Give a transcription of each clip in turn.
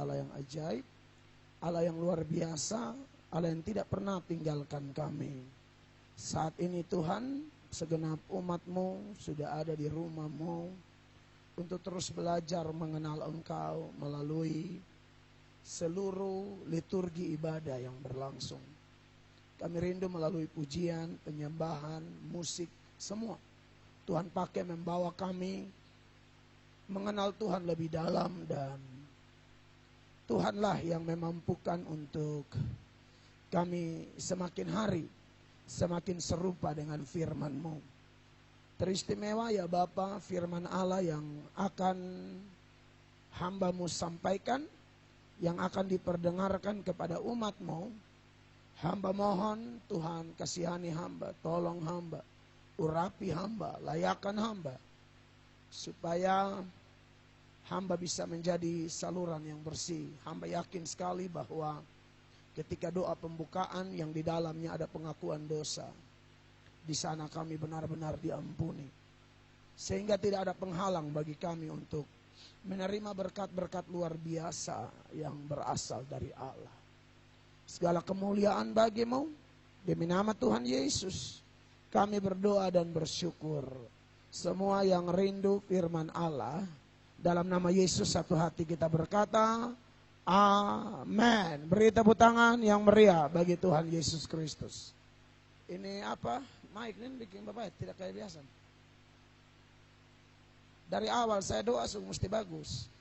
Allah yang ajaib, Allah yang luar biasa, Allah yang tidak pernah tinggalkan kami. Saat ini Tuhan, segenap umat-Mu sudah ada di rumah-Mu untuk terus belajar mengenal Engkau melalui seluruh liturgi ibadah yang berlangsung. Kami rindu melalui pujian, penyembahan, musik, semua Tuhan pakai membawa kami mengenal Tuhan lebih dalam, dan Tuhanlah yang memampukan untuk kami semakin hari semakin serupa dengan firman-Mu. Teristimewa ya Bapa, firman Allah yang akan hamba-Mu sampaikan, yang akan diperdengarkan kepada umat-Mu. Hamba mohon Tuhan kasihani hamba, tolong hamba, urapi hamba, layakan hamba, supaya hamba bisa menjadi saluran yang bersih. Hamba yakin sekali bahwa ketika doa pembukaan yang di dalamnya ada pengakuan dosa, di sana kami benar-benar diampuni. Sehingga tidak ada penghalang bagi kami untuk menerima berkat-berkat luar biasa yang berasal dari Allah. Segala kemuliaan bagi-Mu, demi nama Tuhan Yesus kami berdoa dan bersyukur. Semua yang rindu firman Allah, dalam nama Yesus satu hati kita berkata, amin. Beri tepuk tangan yang meriah bagi Tuhan Yesus Kristus. Ini apa? Mic ini bikin Bapak tidak kayak biasa. Dari awal saya doa mesti bagus.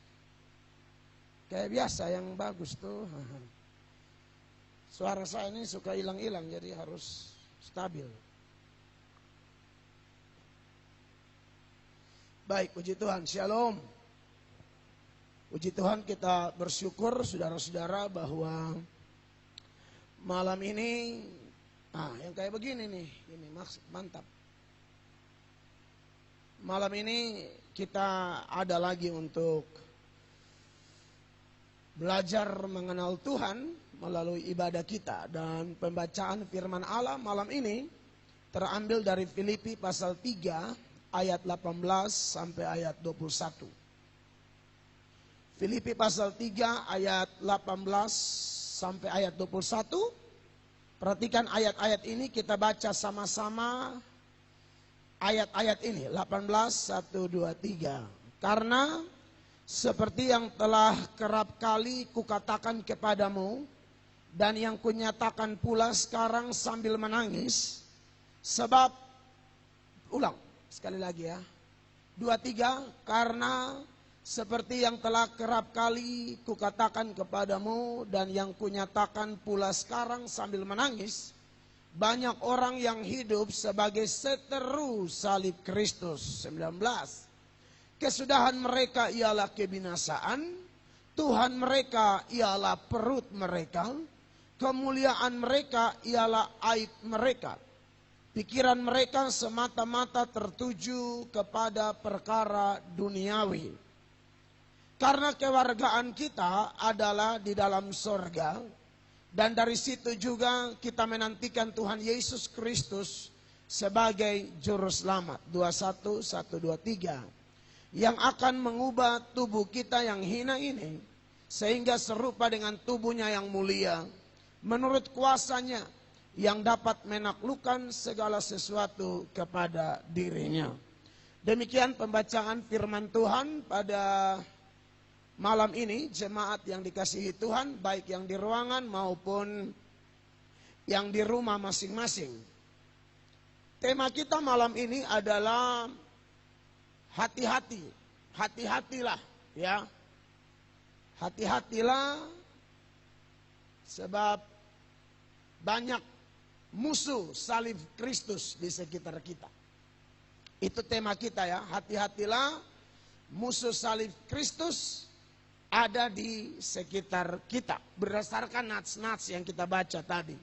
Kayak biasa yang bagus tuh. Suara saya ini suka hilang-hilang, jadi harus stabil. Baik, puji Tuhan, shalom. Puji Tuhan, kita bersyukur saudara-saudara bahwa malam ini, yang kayak begini nih, ini mantap. Malam ini kita ada lagi untuk belajar mengenal Tuhan melalui ibadah kita, dan pembacaan firman Allah malam ini terambil dari Filipi pasal 3 ayat 18 sampai ayat 21. Filipi pasal 3 ayat 18 sampai ayat 21. Perhatikan ayat-ayat ini, kita baca sama-sama ayat-ayat ini. 18, 1, 2, 3. Karena seperti yang telah kerap kali kukatakan kepadamu, dan yang kunyatakan pula sekarang sambil menangis, sebab, ulang sekali lagi ya, 2, 3, karena seperti yang telah kerap kali kukatakan kepadamu dan yang kunyatakan pula sekarang sambil menangis, banyak orang yang hidup sebagai seteru salib Kristus. 19. Kesudahan mereka ialah kebinasaan, Tuhan mereka ialah perut mereka, kemuliaan mereka ialah aib mereka. Pikiran mereka semata-mata tertuju kepada perkara duniawi. Karena kewargaan kita adalah di dalam sorga, dan dari situ juga kita menantikan Tuhan Yesus Kristus sebagai juru selamat. 21, 1, 2, 3. Yang akan mengubah tubuh kita yang hina ini sehingga serupa dengan tubuhnya yang mulia, menurut kuasanya yang dapat menaklukkan segala sesuatu kepada dirinya. Demikian pembacaan firman Tuhan pada malam ini, jemaat yang dikasihi Tuhan, baik yang di ruangan maupun yang di rumah masing-masing. Tema kita malam ini adalah hati-hati, hati-hatilah ya. Hati-hatilah sebab banyak musuh salib Kristus di sekitar kita. Itu tema kita ya, hati-hatilah musuh salib Kristus ada di sekitar kita, berdasarkan nats-nats yang kita baca tadi.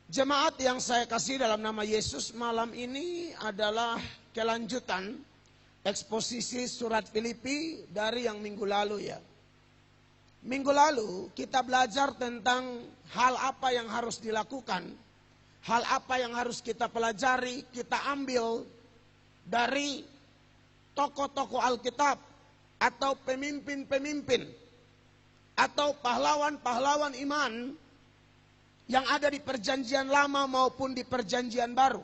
Jemaat yang saya kasih dalam nama Yesus, malam ini adalah kelanjutan eksposisi surat Filipi dari yang minggu lalu ya. Minggu lalu kita belajar tentang hal apa yang harus dilakukan, hal apa yang harus kita pelajari, kita ambil dari tokoh-tokoh Alkitab atau pemimpin-pemimpin atau pahlawan-pahlawan iman yang ada di perjanjian lama maupun di perjanjian baru.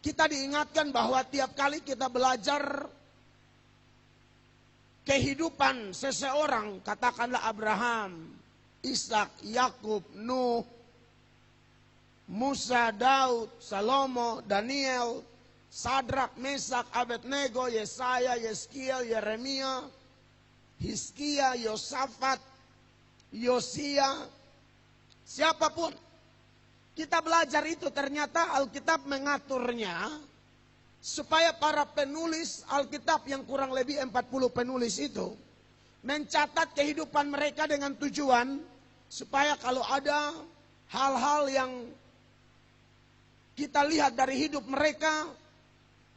Kita diingatkan bahwa tiap kali kita belajar kehidupan seseorang, katakanlah Abraham, Ishak, Yakub, Nuh, Musa, Daud, Salomo, Daniel, Sadrak, Mesak, Abednego, Yesaya, Yeskiel, Yeremia, Hizkia, Yosafat, Yosia, siapapun. Kita belajar itu, ternyata Alkitab mengaturnya supaya para penulis Alkitab yang kurang lebih 40 penulis itu mencatat kehidupan mereka dengan tujuan supaya kalau ada hal-hal yang kita lihat dari hidup mereka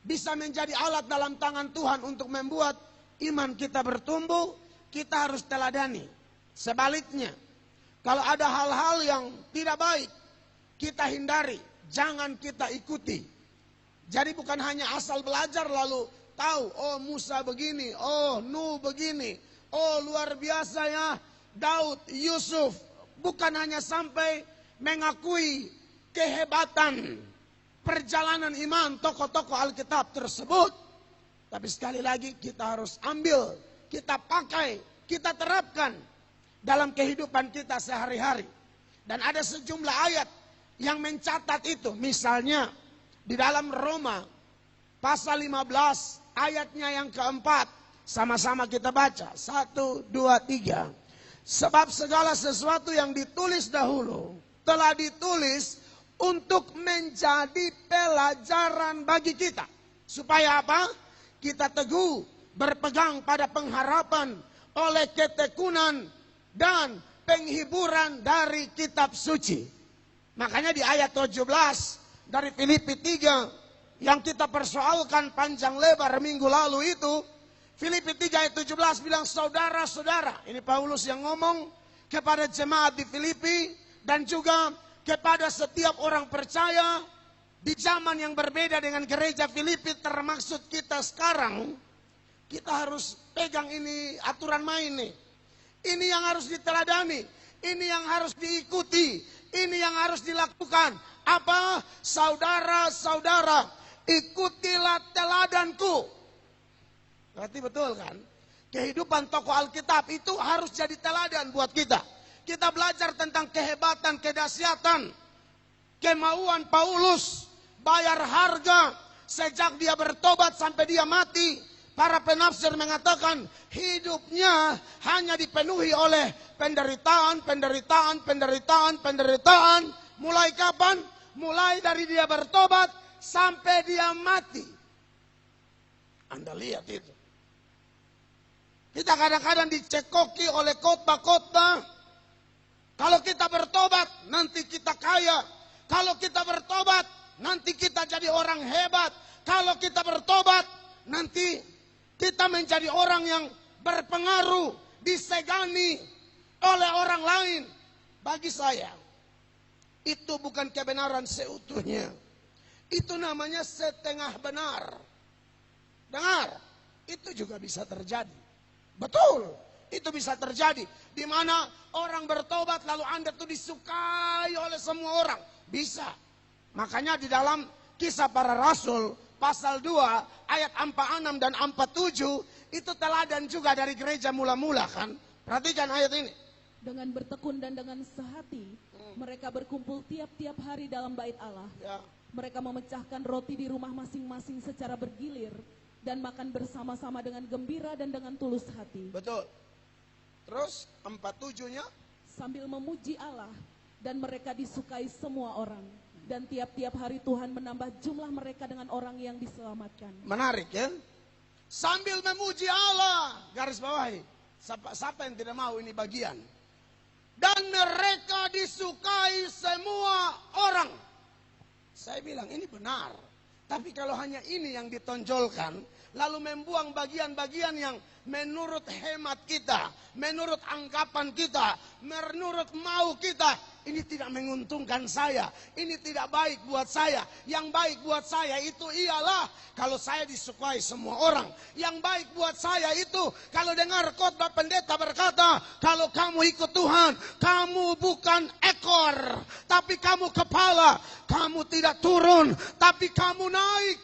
bisa menjadi alat dalam tangan Tuhan untuk membuat iman kita bertumbuh, kita harus teladani. Sebaliknya, kalau ada hal-hal yang tidak baik, kita hindari, jangan kita ikuti. Jadi bukan hanya asal belajar lalu tahu, oh Musa begini, oh Nuh begini, oh luar biasa ya Daud, Yusuf. Bukan hanya sampai mengakui kehebatan perjalanan iman tokoh-tokoh Alkitab tersebut. Tapi sekali lagi kita harus ambil, kita pakai, kita terapkan dalam kehidupan kita sehari-hari. Dan ada sejumlah ayat yang mencatat itu. Misalnya di dalam Roma pasal 15 ayatnya yang keempat. Sama-sama kita baca. 1, 2, 3. Sebab segala sesuatu yang ditulis dahulu telah ditulis untuk menjadi pelajaran bagi kita. Supaya apa? Kita teguh berpegang pada pengharapan oleh ketekunan dan penghiburan dari kitab suci. Makanya di ayat 17 dari Filipi 3 yang kita persoalkan panjang lebar minggu lalu itu, Filipi 3 ayat 17 bilang, saudara-saudara, ini Paulus yang ngomong kepada jemaat di Filipi dan juga kepada setiap orang percaya di zaman yang berbeda dengan gereja Filipi, termaksud kita sekarang. Kita harus pegang ini aturan main nih. Ini yang harus diteladani, ini yang harus diikuti, ini yang harus dilakukan. Apa? Saudara-saudara, ikutilah teladanku. Berarti betul kan? Kehidupan tokoh Alkitab itu harus jadi teladan buat kita. Kita belajar tentang kehebatan, kedahsyatan, kemauan Paulus bayar harga sejak dia bertobat sampai dia mati. Para penafsir mengatakan hidupnya hanya dipenuhi oleh penderitaan, penderitaan, penderitaan, penderitaan. Mulai kapan? Mulai dari dia bertobat sampai dia mati. Anda lihat itu. Kita kadang-kadang dicekoki oleh khotbah-khotbah. Kalau kita bertobat, nanti kita kaya. Kalau kita bertobat, nanti kita jadi orang hebat. Kalau kita bertobat, nanti kita menjadi orang yang berpengaruh, disegani oleh orang lain. Bagi saya, itu bukan kebenaran seutuhnya. Itu namanya setengah benar. Dengar, itu juga bisa terjadi. Betul, itu bisa terjadi. Di mana orang bertobat lalu Anda tuh disukai oleh semua orang. Bisa. Makanya di dalam Kisah Para Rasul pasal 2 ayat 46 dan 47 itu teladan juga dari gereja mula-mula kan. Perhatikan ayat ini. Dengan bertekun dan dengan sehati mereka berkumpul tiap-tiap hari dalam bait Allah. Ya. Mereka memecahkan roti di rumah masing-masing secara bergilir dan makan bersama-sama dengan gembira dan dengan tulus hati. Betul. Terus 47-nya sambil memuji Allah, dan mereka disukai semua orang. Dan tiap-tiap hari Tuhan menambah jumlah mereka dengan orang yang diselamatkan. menarik ya. Sambil memuji Allah, garis bawahi. Siapa yang tidak mau ini bagian? Dan mereka disukai semua orang. Saya bilang ini benar. Tapi kalau hanya ini yang ditonjolkan, lalu membuang bagian-bagian yang menurut hemat kita, menurut anggapan kita, menurut mau kita, ini tidak menguntungkan saya, ini tidak baik buat saya. Yang baik buat saya itu ialah kalau saya disukai semua orang. Yang baik buat saya itu kalau dengar khotbah pendeta berkata, kalau kamu ikut Tuhan, kamu bukan ekor, tapi kamu kepala. Kamu tidak turun, tapi kamu naik.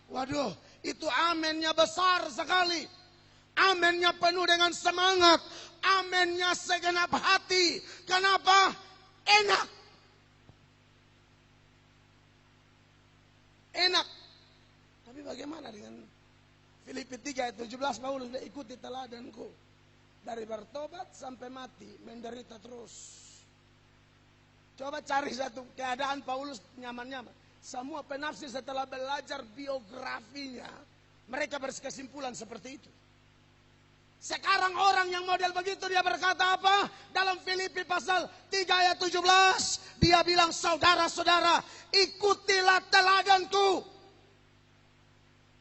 Waduh, itu amennya besar sekali. Amennya penuh dengan semangat. Amennya segenap hati. Kenapa? Enak. Enak. Tapi bagaimana dengan Filipi 3 ayat 17, Paulus bilang, ikuti teladanku. Dari bertobat sampai mati, menderita terus. Coba cari satu keadaan Paulus nyaman-nyaman. Semua penafsir setelah belajar biografinya, mereka berkesimpulan seperti itu. Sekarang orang yang model begitu dia berkata apa? Dalam Filipi pasal 3 ayat 17. Dia bilang, saudara-saudara, ikutilah teladanku.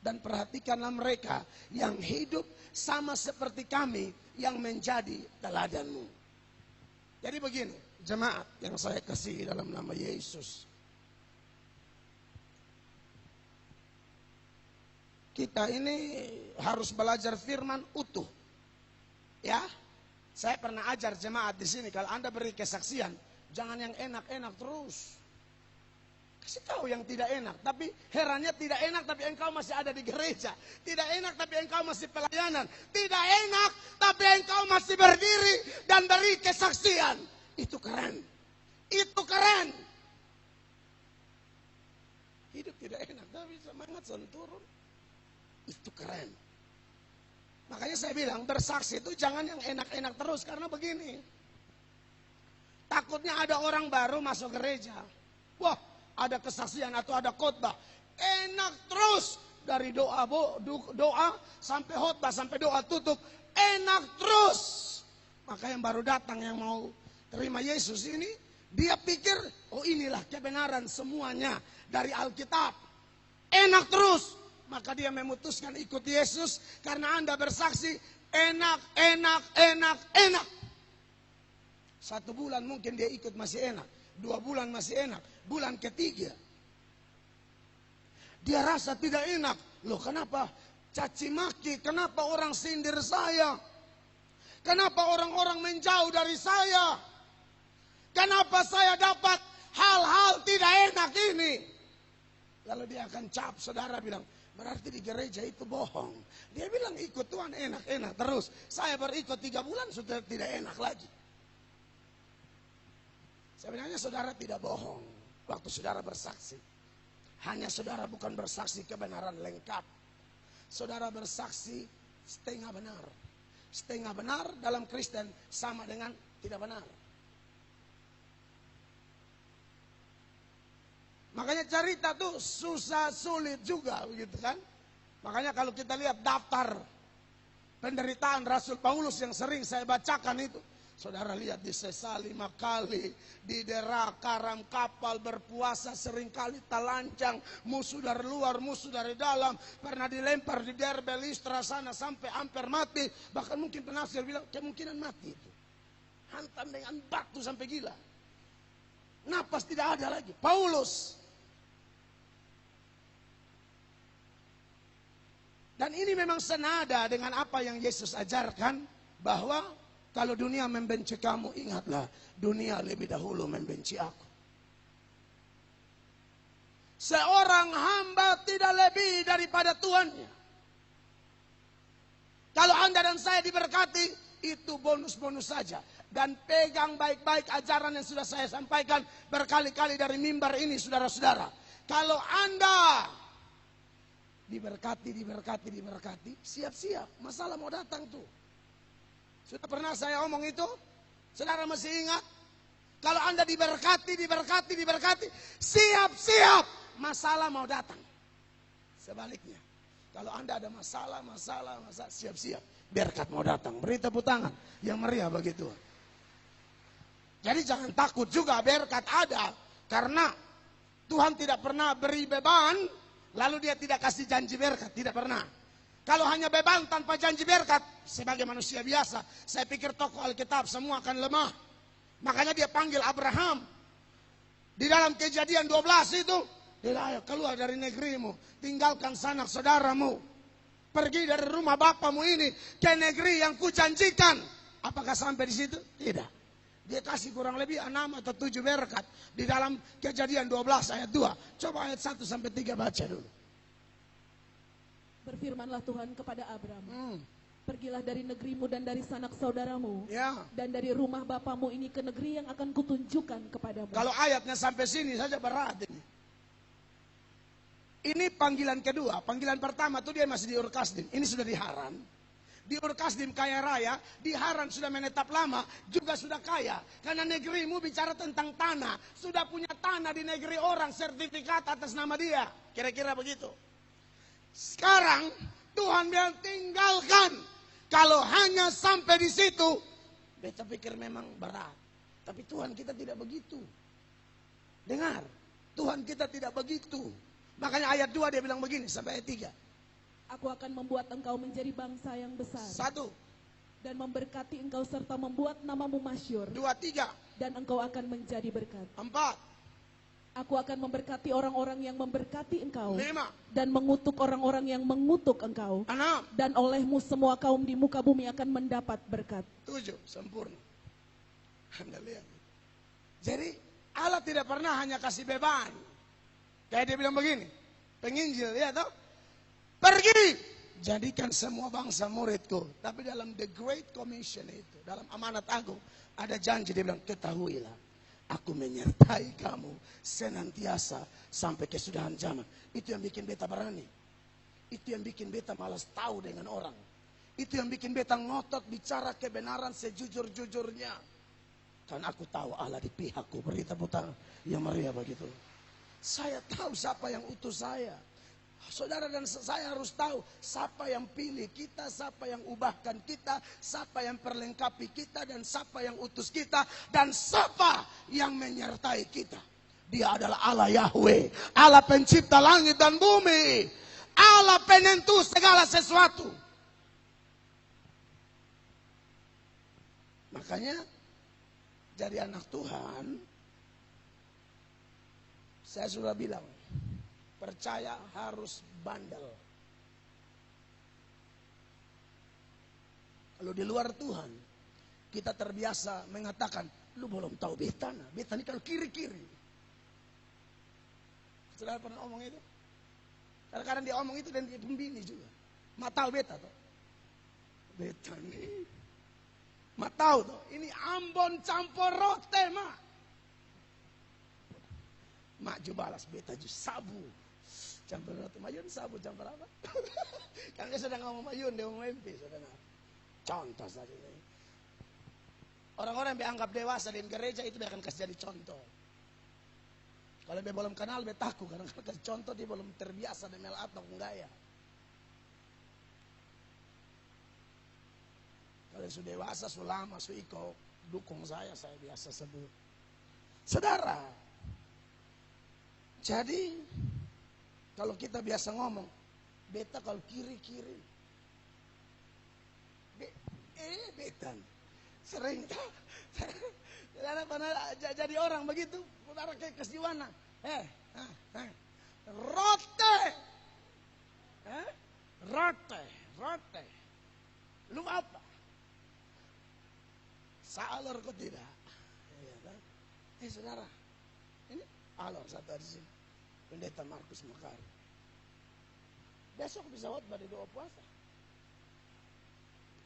Dan perhatikanlah mereka yang hidup sama seperti kami yang menjadi teladanmu. Jadi begini, jemaat yang saya kasih dalam nama Yesus. Kita ini harus belajar firman utuh. Ya, saya pernah ajar jemaat di sini, kalau Anda beri kesaksian, jangan yang enak-enak terus. Kasih tahu yang tidak enak, tapi herannya tidak enak tapi engkau masih ada di gereja. Tidak enak tapi engkau masih pelayanan. Tidak enak tapi engkau masih berdiri dan beri kesaksian. Itu keren. Itu keren. Hidup tidak enak tapi semangat selalu turun. Itu keren. Makanya saya bilang bersaksi itu jangan yang enak-enak terus. Karena begini, takutnya ada orang baru masuk gereja. Wah, ada kesaksian atau ada khotbah, enak terus. Dari doa sampai khotbah, sampai doa tutup, enak terus. Maka yang baru datang yang mau terima Yesus ini, dia pikir, oh inilah kebenaran semuanya dari Alkitab. Enak terus. Maka dia memutuskan ikut Yesus karena Anda bersaksi enak, enak, enak, enak. 1 bulan mungkin dia ikut masih enak. 2 bulan masih enak. Bulan ketiga dia rasa tidak enak. Loh kenapa? Caci maki, kenapa orang sindir saya? Kenapa orang-orang menjauh dari saya? Kenapa saya dapat hal-hal tidak enak ini? Lalu dia akan cap, saudara bilang, berarti di gereja itu bohong. Dia bilang ikut Tuhan enak-enak terus. Saya berikut 3 bulan sudah tidak enak lagi. Sebenarnya saudara tidak bohong waktu saudara bersaksi. Hanya saudara bukan bersaksi kebenaran lengkap. Saudara bersaksi setengah benar. Setengah benar dalam Kristen sama dengan tidak benar. Makanya cerita tuh susah sulit juga begitu kan. Makanya kalau kita lihat daftar penderitaan Rasul Paulus yang sering saya bacakan itu. Saudara lihat disesali 5 kali, didera, karam kapal, berpuasa seringkali talancang, musuh dari luar, musuh dari dalam, pernah dilempar di Derbe, Listra sana sampai hampir mati. Bahkan mungkin penafsir bilang kemungkinan mati itu. Hantam dengan batu sampai gila. Napas tidak ada lagi. Paulus. Dan ini memang senada dengan apa yang Yesus ajarkan, bahwa kalau dunia membenci kamu, ingatlah dunia lebih dahulu membenci aku. Seorang hamba tidak lebih daripada tuannya. Kalau Anda dan saya diberkati, itu bonus-bonus saja. Dan pegang baik-baik ajaran yang sudah saya sampaikan berkali-kali dari mimbar ini, saudara-saudara. Kalau Anda diberkati, siap-siap, masalah mau datang tuh. Sudah pernah saya omong itu? Saudara masih ingat? Kalau Anda diberkati, siap-siap, masalah mau datang. Sebaliknya, kalau Anda ada masalah, siap-siap, berkat mau datang. Beri tepuk tangan yang meriah begitu. Jadi jangan takut juga berkat ada, karena Tuhan tidak pernah beri beban lalu dia tidak kasih janji berkat, tidak pernah. Kalau hanya beban tanpa janji berkat, sebagai manusia biasa, saya pikir tokoh Alkitab semua akan lemah. Makanya dia panggil Abraham. Di dalam Kejadian 12 itu, dia keluar dari negerimu, tinggalkan sanak saudaramu, pergi dari rumah bapamu ini ke negeri yang kujanjikan. Apakah sampai di situ? Tidak. Dia kasih kurang lebih 6 atau 7 berkat di dalam Kejadian 12 ayat 2. Coba ayat 1 sampai 3 baca dulu. Berfirmanlah Tuhan kepada Abram, pergilah dari negerimu dan dari sanak saudaramu, dan dari rumah bapamu ini ke negeri yang akan kutunjukkan kepadamu. Kalau ayatnya sampai sini saja berat ini. Ini panggilan kedua. Panggilan pertama tuh dia masih di Ur Kasdim. Ini sudah di Haran. Di Ur Kasdim kaya raya, di Haran sudah menetap lama, juga sudah kaya. Karena negerimu bicara tentang tanah. Sudah punya tanah di negeri orang, sertifikat atas nama dia. Kira-kira begitu. Sekarang Tuhan bilang tinggalkan. Kalau hanya sampai di situ, beta pikir memang berat. Tapi Tuhan kita tidak begitu. Dengar, Tuhan kita tidak begitu. Makanya ayat 2 dia bilang begini sampai ayat 3. Aku akan membuat engkau menjadi bangsa yang besar. 1. Dan memberkati engkau serta membuat namamu masyhur. 2, 3. Dan engkau akan menjadi berkat. 4. Aku akan memberkati orang-orang yang memberkati engkau. 5. Dan mengutuk orang-orang yang mengutuk engkau. 6. Dan olehmu semua kaum di muka bumi akan mendapat berkat. 7. Sempurna. Anda lihat. Jadi Allah tidak pernah hanya kasih beban. Kayak dia bilang begini. Penginjil, ya toh? Pergi. Jadikan semua bangsa muridku. Tapi dalam The Great Commission itu, dalam amanat agung, ada janji dia bilang, ketahuilah. Aku menyertai kamu senantiasa sampai kesudahan zaman. Itu yang bikin beta berani. Itu yang bikin beta malas tahu dengan orang. Itu yang bikin beta ngotot bicara kebenaran sejujur-jujurnya. Karena aku tahu Allah di pihakku. Berita buta yang meriah begitu. Saya tahu siapa yang utus saya. Saudara dan saya harus tahu siapa yang pilih kita, siapa yang ubahkan kita, siapa yang perlengkapi kita, dan siapa yang utus kita, dan siapa yang menyertai kita. Dia adalah Allah Yahweh, Allah pencipta langit dan bumi, Allah penentu segala sesuatu. Makanya jadi anak Tuhan, saya sudah bilang, percaya harus bandel. Kalau di luar Tuhan, kita terbiasa mengatakan, lu belum tahu beta, beta ini kalau kiri-kiri. Saudara pernah omong itu? Kadang-kadang dia omong itu dan dia pembini juga. Ma tahu beta tuh. Beta nih. Ma tahu tuh, ini Ambon campur rote, ma. Mak ju balas, beta ju sabu. Campur roti mayun, sabu campur apa? Kan dia sedang ngomong mayun, dia ngomong mimpi, saudara. Contoh saja. Orang-orang yang dianggap dewasa di gereja itu dia akan kasih jadi contoh. Kalau dia belum kenal, dia takut. Karena kalau kasih contoh, dia belum terbiasa dengan atau gaya. Kalau sudah dewasa, sudah lama, sudah ikut, dukung saya biasa sebut. Saudara, jadi kalau kita biasa ngomong, beta kalau kiri-kiri. Beta sering pernah jadi orang begitu, saudara kayak kesiwana. Rote. Rote. Lu apa? Salor kok tidak? Saudara, ini alor satu di sini. Pendeta Markus Makarim. Besok bisa khotbah di doa puasa.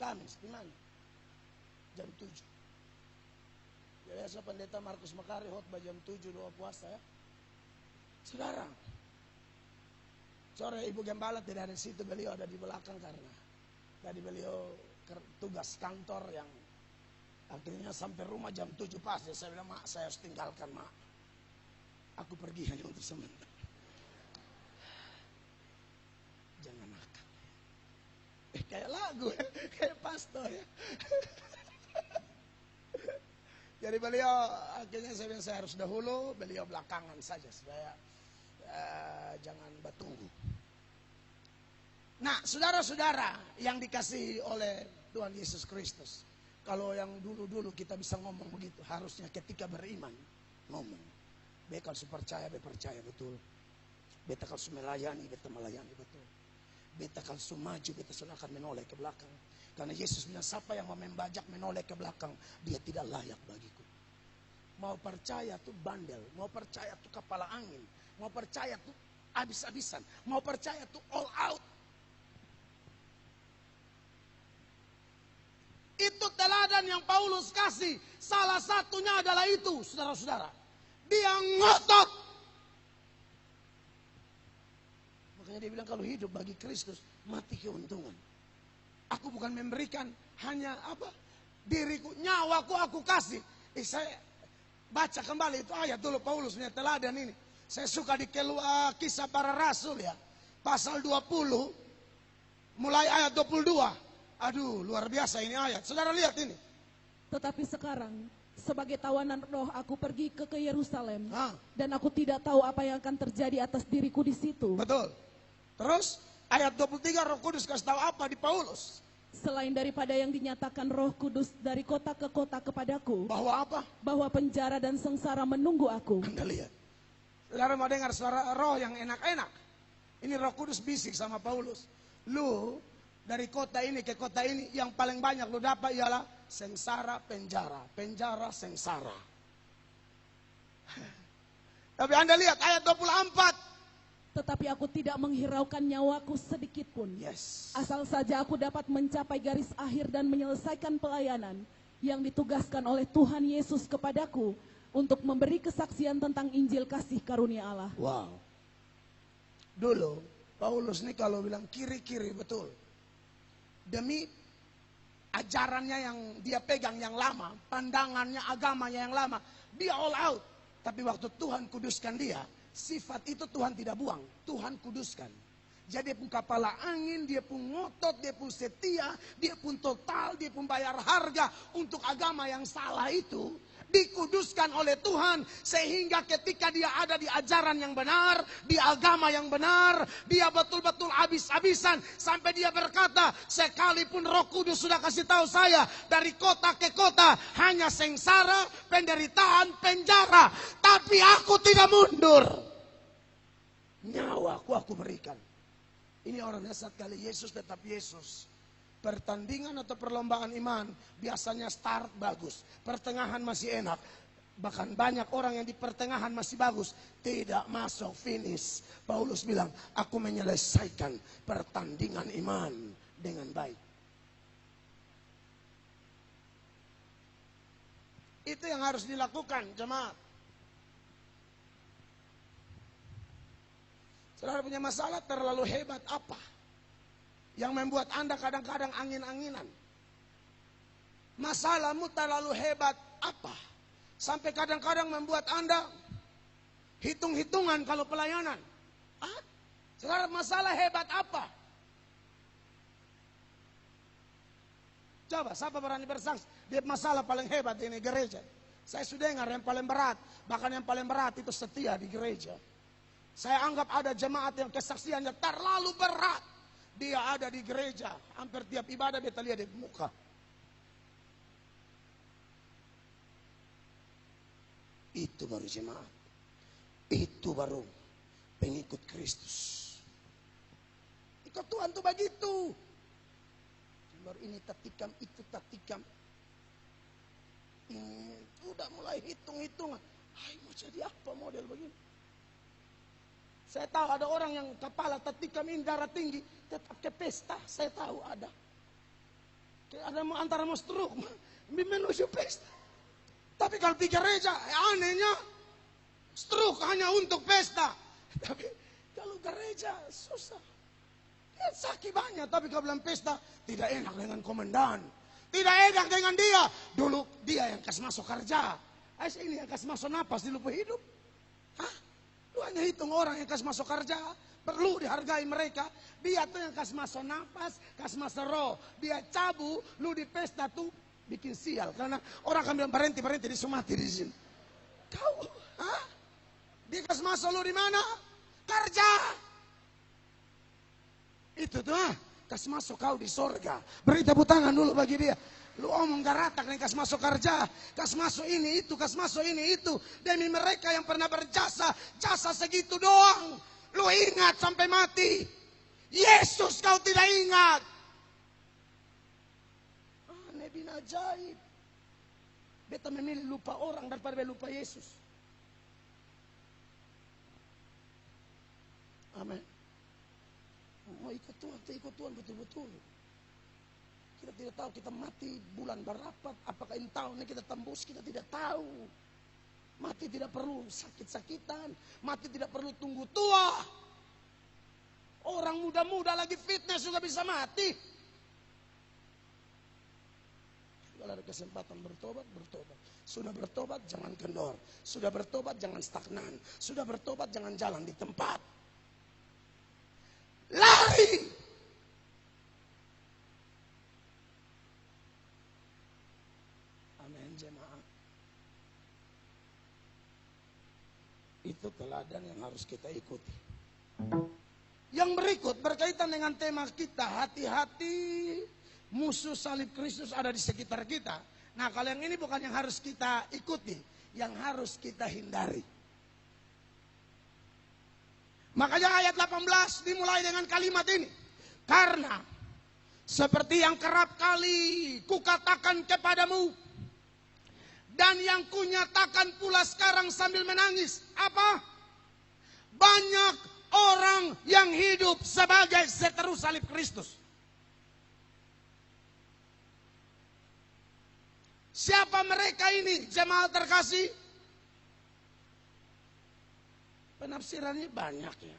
Kamis di mana? Jam 7. Jadi besok pendeta Markus Makarim khotbah jam 7 doa puasa ya. Saudara, sore Ibu Gembala tidak ada di situ, beliau ada di belakang karena tadi beliau tugas kantor yang akhirnya sampai rumah jam 7 pas. Saya bilang, mak saya harus tinggalkan mak. Aku pergi hanya untuk sementara. Jangan nakal. Kayak lagu ya, kayak pastor ya. Jadi beliau akhirnya saya bilang saya harus dahulu, beliau belakangan saja supaya jangan bertunggu. Nah, saudara-saudara yang dikasihi oleh Tuhan Yesus Kristus, kalau yang dulu-dulu kita bisa ngomong begitu, harusnya ketika beriman ngomong. Beta kalau percaya, beta percaya betul. Beta kalau melayani, beta melayani betul. Beta kalau maju, beta sudah akan menoleh ke belakang. Karena Yesus bilang, siapa yang mau membajak menoleh ke belakang, dia tidak layak bagiku. Mau percaya tuh bandel, mau percaya tuh kepala angin, mau percaya tuh habis-habisan, mau percaya tuh all out. Itu teladan yang Paulus kasih. Salah satunya adalah itu, saudara-saudara. Dia ngotot. Makanya dia bilang kalau hidup bagi Kristus, mati keuntungan. Aku bukan memberikan hanya diriku, nyawaku aku kasih. Saya baca kembali itu ayat dulu Paulus punya teladan ini. Saya suka di Kisah Para Rasul ya. Pasal 20, mulai ayat 22. Aduh, luar biasa ini ayat. Saudara lihat ini. Tetapi sekarang, sebagai tawanan roh, aku pergi ke Yerusalem. Dan aku tidak tahu apa yang akan terjadi atas diriku di situ. Betul. Terus, ayat 23 Roh Kudus kasih tahu apa di Paulus? Selain daripada yang dinyatakan Roh Kudus dari kota ke kota kepadaku. Bahwa apa? Bahwa penjara dan sengsara menunggu aku. Anda lihat. Saudara mau dengar suara roh yang enak-enak. Ini Roh Kudus bisik sama Paulus. Lu dari kota ini ke kota ini, yang paling banyak lu dapat ialah sengsara, penjara, penjara, sengsara. Tapi Anda lihat ayat 24. Tetapi aku tidak menghiraukan nyawaku sedikit pun. Yes. Asal saja aku dapat mencapai garis akhir dan menyelesaikan pelayanan yang ditugaskan oleh Tuhan Yesus kepadaku untuk memberi kesaksian tentang Injil kasih karunia Allah. Wow. Dulu Paulus ini kalau bilang kiri-kiri betul. Demi ajarannya yang dia pegang yang lama, pandangannya agamanya yang lama, dia all out. Tapi waktu Tuhan kuduskan dia, sifat itu Tuhan tidak buang, Tuhan kuduskan. Jadi dia pun kepala angin, dia pun ngotot, dia pun setia, dia pun total, dia pun bayar harga untuk agama yang salah itu. Dikuduskan oleh Tuhan sehingga ketika dia ada di ajaran yang benar, di agama yang benar, dia betul-betul habis-habisan sampai dia berkata, sekalipun Roh Kudus sudah kasih tahu saya dari kota ke kota hanya sengsara, penderitaan, penjara, tapi aku tidak mundur. Nyawaku aku berikan. Ini orangnya saat kali Yesus tetap Yesus. Pertandingan atau perlombaan iman biasanya start bagus, pertengahan masih enak. Bahkan banyak orang yang di pertengahan masih bagus, tidak masuk finish. Paulus bilang, aku menyelesaikan pertandingan iman dengan baik. Itu yang harus dilakukan, jemaat. Saudara punya masalah terlalu hebat apa? Yang membuat Anda kadang-kadang angin-anginan. Masalahmu terlalu hebat apa? Sampai kadang-kadang membuat Anda hitung-hitungan kalau pelayanan. Saudara, masalah hebat apa? Coba, siapa berani bersaksi? Dia masalah paling hebat ini gereja. Saya sudah dengar yang paling berat. Bahkan yang paling berat itu setia di gereja. Saya anggap ada jemaat yang kesaksiannya terlalu berat. Dia ada di gereja, hampir tiap ibadah beta lihat di muka. Itu baru jemaat. Itu baru pengikut Kristus. Ikut Tuhan tuh begitu. Baru ini tatikam, itu tatikam. Ini udah mulai hitung-hitungan. Hai, mau jadi apa model begini? Saya tahu ada orang yang kepala tatikam ini darah tinggi, tetap ke pesta. Saya tahu ada. Ada antara mau stroke, menuju pesta. Tapi kalau di gereja, anehnya stroke hanya untuk pesta. Tapi kalau gereja susah. Ya, sakit banyak, tapi kalau bilang pesta, tidak enak dengan komandan. Tidak enak dengan dia. Dulu dia yang kasih masuk kerja. Ini yang kasih masuk napas di lupa hidup. Hah? Lu hanya hitung orang yang kasih masuk kerja, perlu dihargai mereka. Dia tuh yang kasih masuk napas, kasih masuk roh. Dia cabu, lu di pesta tuh bikin sial. Karena orang akan bilang berhenti di Sumati di sini. Kau, dia kasih masuk lu di mana? Kerja. Itu tuh, kasih masuk kau di sorga. Beri tepuk tangan dulu bagi dia. Lu omong garatak nih, kas masuk kerja, kas masuk ini itu, kas masuk ini itu. Demi mereka yang pernah berjasa, jasa segitu doang. Lu ingat sampai mati. Yesus kau tidak ingat. Aneh bin ajaib. Beta memilih lupa orang daripada lupa Yesus. Amin. Mau ikut Tuhan betul-betul. Kita tidak tahu kita mati bulan berapa, apakah ini tahun ini kita tembus, kita tidak tahu. Mati tidak perlu sakit-sakitan, mati tidak perlu tunggu tua. Orang muda-muda lagi fitness juga bisa mati. Kalau ada kesempatan bertobat. Sudah bertobat jangan kendor. Sudah bertobat jangan stagnan. Sudah bertobat jangan jalan di tempat. Lari. Amin jemaat. Itu teladan yang harus kita ikuti. Yang berikut berkaitan dengan tema kita, hati-hati musuh salib Kristus ada di sekitar kita. Nah, kalau yang ini bukan yang harus kita ikuti, yang harus kita hindari. Makanya ayat 18 dimulai dengan kalimat ini. Karena seperti yang kerap kali kukatakan kepadamu, dan yang kunyatakan pula sekarang sambil menangis. Apa? Banyak orang yang hidup sebagai seteru salib Kristus. Siapa mereka ini, jemaat terkasih? Penafsirannya banyak ya.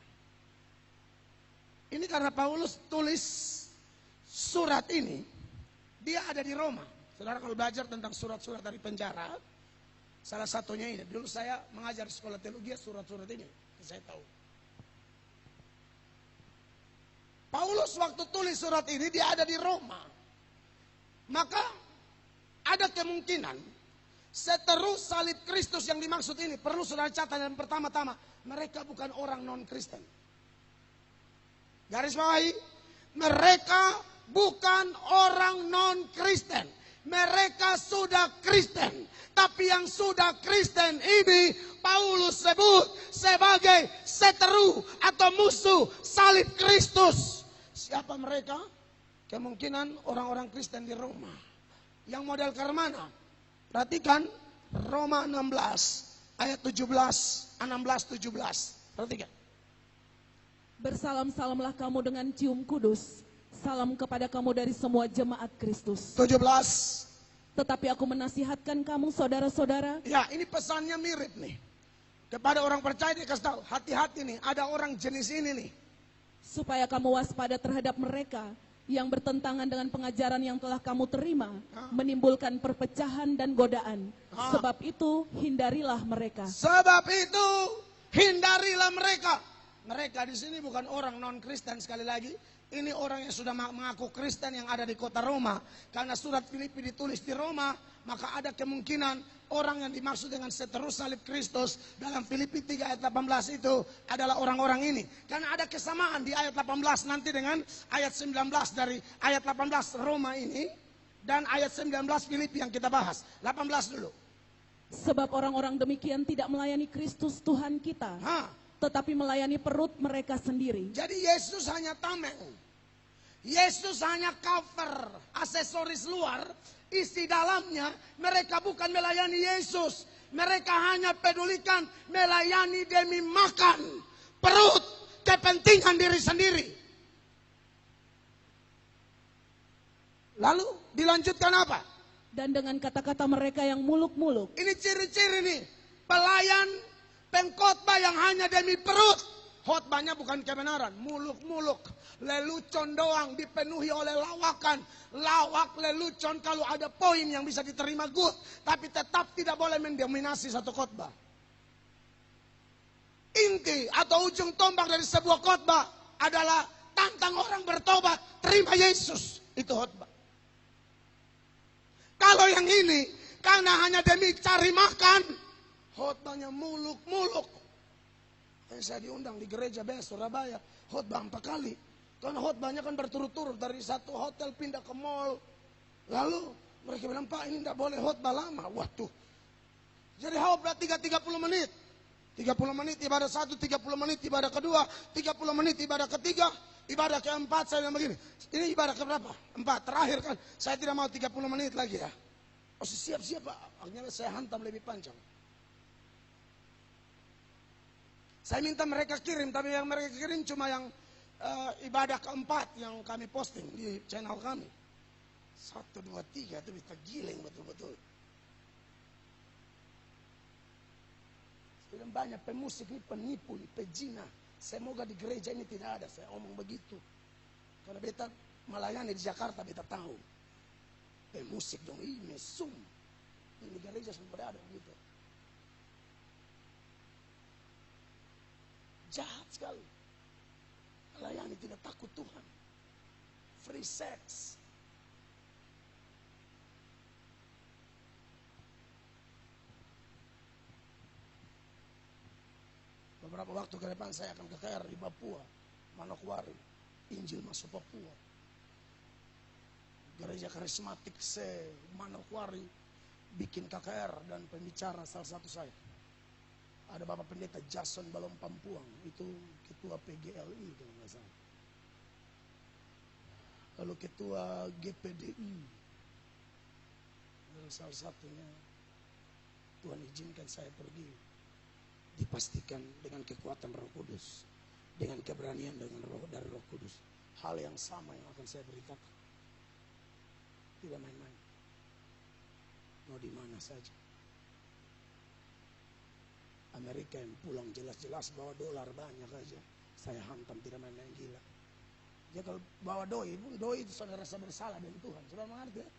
Ini karena Paulus tulis surat ini, dia ada di Roma. Saudara kalau belajar tentang surat-surat dari penjara, salah satunya ini. Dulu saya mengajar di sekolah teologi surat-surat ini, saya tahu. Paulus waktu tulis surat ini dia ada di Roma. Maka ada kemungkinan seteru salib Kristus yang dimaksud ini, perlu saudara catat yang pertama-tama, mereka bukan orang non-Kristen. Garis bawahi, mereka bukan orang non-Kristen. Mereka sudah Kristen. Tapi yang sudah Kristen ini Paulus sebut sebagai seteru atau musuh salib Kristus. Siapa mereka? Kemungkinan orang-orang Kristen di Roma. Yang model ke mana? Perhatikan Roma 16 ayat 17, 16, 17. Perhatikan. Bersalam-salamlah kamu dengan cium kudus. Salam kepada kamu dari semua jemaat Kristus. 17. Tetapi aku menasihatkan kamu saudara-saudara. Ya, ini pesannya mirip nih. Kepada orang percaya dia kasih tahu, hati-hati nih, ada orang jenis ini nih. Supaya kamu waspada terhadap mereka yang bertentangan dengan pengajaran yang telah kamu terima, menimbulkan perpecahan dan godaan. Sebab itu hindarilah mereka. Sebab itu hindarilah mereka. Mereka di sini bukan orang non-Kristen sekali lagi. Ini orang yang sudah mengaku Kristen yang ada di kota Roma. Karena surat Filipi ditulis di Roma, maka ada kemungkinan orang yang dimaksud dengan seteru salib Kristus dalam Filipi 3 ayat 18 itu adalah orang-orang ini. Karena ada kesamaan di ayat 18 nanti dengan ayat 19 dari ayat 18 Roma ini dan ayat 19 Filipi yang kita bahas. 18 dulu. Sebab orang-orang demikian tidak melayani Kristus Tuhan kita, tetapi melayani perut mereka sendiri. Jadi Yesus hanya tameng. Yesus hanya cover, aksesoris luar. Isi dalamnya mereka bukan melayani Yesus. Mereka hanya pedulikan melayani demi makan perut, kepentingan diri sendiri. Lalu dilanjutkan apa? Dan dengan kata-kata mereka yang muluk-muluk. Ini ciri-ciri nih. Pelayan pengkhotbah yang hanya demi perut. Khotbahnya bukan kebenaran, muluk-muluk, lelucon doang, dipenuhi oleh lawakan. Lawak lelucon kalau ada poin yang bisa diterima good, tapi tetap tidak boleh mendominasi satu khotbah. Inti atau ujung tombak dari sebuah khotbah adalah tantang orang bertobat, terima Yesus. Itu khotbah. Kalau yang ini karena hanya demi cari makan, khotbahnya muluk-muluk. Saya diundang di gereja BS Surabaya, khotbah 4 kali. Karena khotbahnya kan berturut-turut dari satu hotel pindah ke mall. Lalu Mereka bilang, Pak ini tidak boleh khotbah lama. Waduh. Jadi khotbah 30 menit. 30 menit ibadah satu, 30 menit ibadah kedua, 30 menit ibadah ketiga, ibadah keempat. Saya bilang begini, ini ibadah keberapa? 4. Terakhir kan, saya tidak mau 30 menit lagi ya. Oh siap-siap Pak, akhirnya saya hantam lebih panjang. Saya minta mereka kirim, tapi yang mereka kirim cuma yang ibadah keempat yang kami posting di channel kami. 1, 2, 3 itu bisa giling betul-betul. Dan banyak pemusik ini penipu, pejina. Semoga di gereja ini tidak ada, saya omong begitu. Karena beta melayani di Jakarta, beta tahu. Pemusik dong, ini mesum. Ini gereja sudah ada begitu. Jahat sekali. Melayani tidak takut Tuhan. Free sex. Beberapa waktu ke depan saya akan ke KR di Papua, Manokwari. Injil masuk Papua. Gereja karismatik Manokwari bikin KKR dan pembicara salah satu saya. Ada Bapak Pendeta Jason Balom Pampuang, itu ketua PGLI kalau nggak salah. Lalu ketua GPDI, dan salah satunya Tuhan izinkan saya pergi. Dipastikan dengan kekuatan Roh Kudus, dengan keberanian dari Roh Kudus, hal yang sama yang akan saya beritakan. Tidak main-main. Mau di mana saja. Amerika yang pulang jelas-jelas bawa dolar banyak aja, saya hantam, tidak main-main, gila. Dia kalau bawa doi itu sudah rasa bersalah dengan Tuhan. Sudah mengerti ya?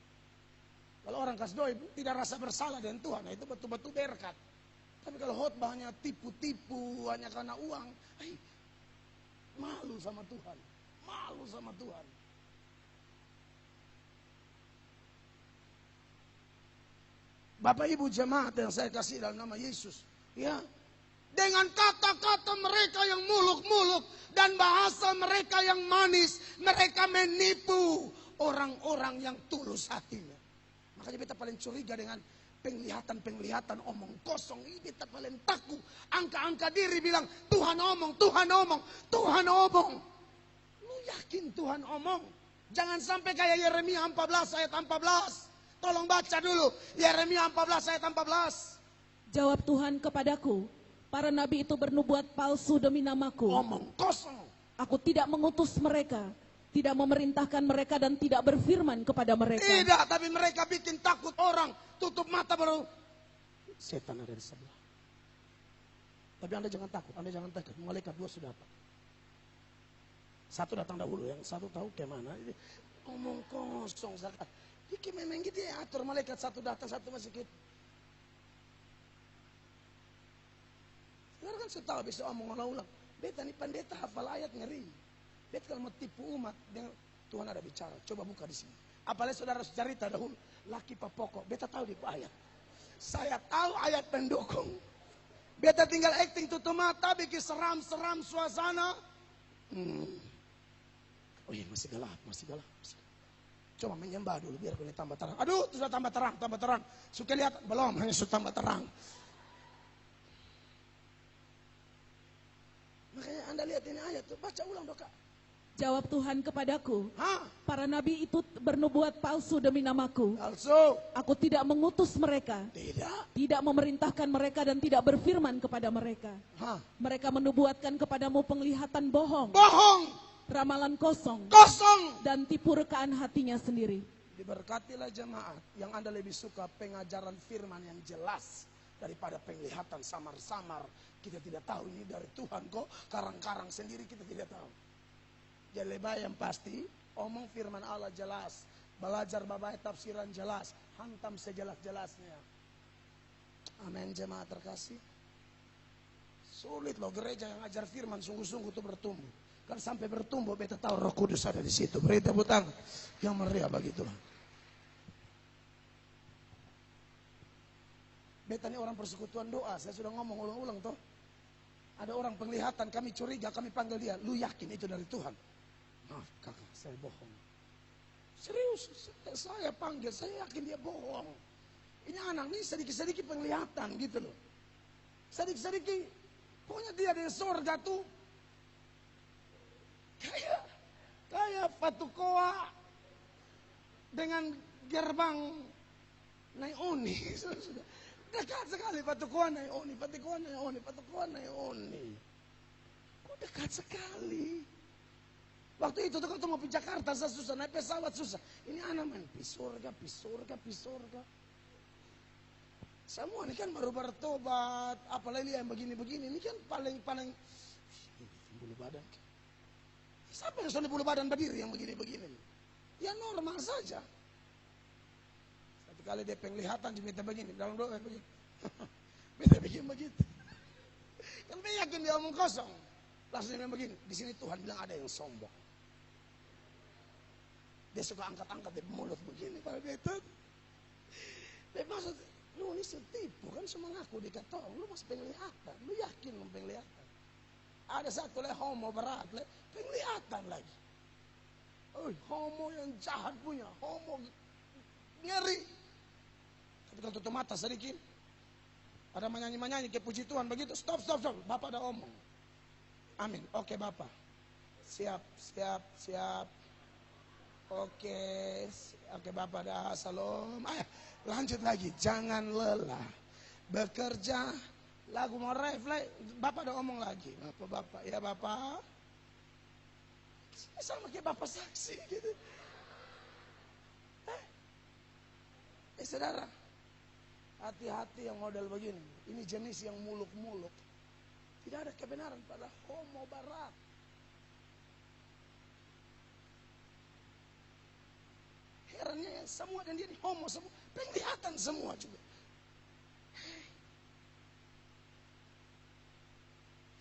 Kalau orang kasih doi tidak rasa bersalah dengan Tuhan, nah itu betul-betul berkat. Tapi kalau khotbahnya tipu-tipu hanya karena uang, malu sama Tuhan. Malu sama Tuhan. Bapak Ibu jemaat yang saya kasih dalam nama Yesus, ya, dengan kata-kata mereka yang muluk-muluk dan bahasa mereka yang manis, mereka menipu orang-orang yang tulus hatinya. Makanya kita paling curiga dengan penglihatan omong kosong ini. Kita paling takut angka-angka diri bilang Tuhan omong, Tuhan omong, Tuhan omong. Lu yakin Tuhan omong? Jangan sampai kayak Yeremia 14 ayat 14. Tolong baca dulu Yeremia 14 ayat 14. Jawab Tuhan kepadaku, para nabi itu bernubuat palsu demi namaku. Omong kosong. Aku tidak mengutus mereka, tidak memerintahkan mereka dan tidak berfirman kepada mereka. Tidak, tapi mereka bikin takut orang. Tutup mata baru. Setan ada di sebelah. Tapi Anda jangan takut, Malaikat 2 sudah apa? 1 datang dahulu, yang 1 tahu kemana. Omong kosong. Ini memang gitu ya, atur malaikat 1 datang, 1 masih gitu. Sekarang kan saya tahu bisa omong ulang-ulang. Beta nih pendeta hafal ayat ngeri. Beta kalau mau tipu umat, Tuhan ada bicara. Coba buka di sini. Apalagi saudara cerita dahulu. Laki papokok. Beta tahu di ayat. Saya tahu ayat pendukung. Beta tinggal acting tutup mata, bikin seram-seram suasana. Oh iya masih gelap. Coba menyembah dulu biar ini tambah terang. Aduh sudah tambah terang. Suka lihat? Belum, hanya sudah tambah terang. Makanya Anda lihat ini ayat tuh, baca ulang dong Kak. Jawab Tuhan kepadaku, para nabi itu bernubuat palsu demi namaku. Palsu. Aku tidak mengutus mereka. Tidak memerintahkan mereka dan tidak berfirman kepada mereka. Mereka menubuatkan kepadamu penglihatan bohong. Ramalan kosong. Dan tipu rekaan hatinya sendiri. Diberkatilah jemaat yang Anda lebih suka pengajaran firman yang jelas daripada penglihatan samar-samar. Kita tidak tahu ini dari Tuhan kok, karang-karang sendiri kita tidak tahu. Jadi lebih yang pasti, omong firman Allah jelas, belajar babai tafsiran jelas, hantam sejelas-jelasnya. Amin jemaat terkasih. Sulit loh gereja yang ajar firman sungguh-sungguh itu bertumbuh. Kan sampai bertumbuh beta tahu Roh Kudus ada di situ. Beri tepuk tangan yang meriah bagi Tuhan. Beta ini orang persekutuan doa, saya sudah ngomong ulang-ulang toh. Ada orang penglihatan, kami curiga, kami panggil dia. Lu yakin itu dari Tuhan? Maaf kakak, saya bohong. Serius, saya panggil, saya yakin dia bohong. Ini anak ini sedikit-sedikit penglihatan gitu loh. Sedikit-sedikit, pokoknya dia dari surga tuh kayak Fatukoa dengan gerbang Naioni. Dekat sekali Fatukoa Naioni, Fatukoa Naioni, Fatukoa Naioni. Kok dekat sekali. Waktu itu tuh kalau mau pergi Jakarta susah, naik pesawat susah. Ini anak main pisurga. Semua ini kan baru bertobat, apalagi yang begini-begini. Ini kan paling bulu badan. Siapa yang sudah bulu badan berdiri yang begini-begini? Ya normal saja. Satu kali dia penglihatan diminta begini, dalam doa begini. Minta bikin begitu. Kan dia yakin dia omong kosong. Langsung dia begini, di sini Tuhan bilang ada yang sombong. Dia suka angkat-angkat di mulut begini pada dia itu. Dia maksud, lu ini setipu kan semua ngaku dikata, lu masih penglihatan, lu yakin lu penglihatan. Ada satu homo berat, penglihatan lagi. Oh, homo yang jahat punya, homo ngeri. Tapi kalau tutup mata sedikit, ada menyanyi-menyanyi kayak puji Tuhan begitu, stop. Bapak ada omong. Amin, oke Bapak. Siap. Oke Bapak dah, salam. Lanjut lagi, jangan lelah bekerja. Lagu mau refleks, Bapak udah ngomong lagi. Bapak, ya Bapak. Sama kayak Bapak saksi gitu. Saudara, hati-hati yang model begini. Ini jenis yang muluk-muluk. Tidak ada kebenaran pada homo barat. Herannya semua dan dia di homo semua, penglihatan semua juga.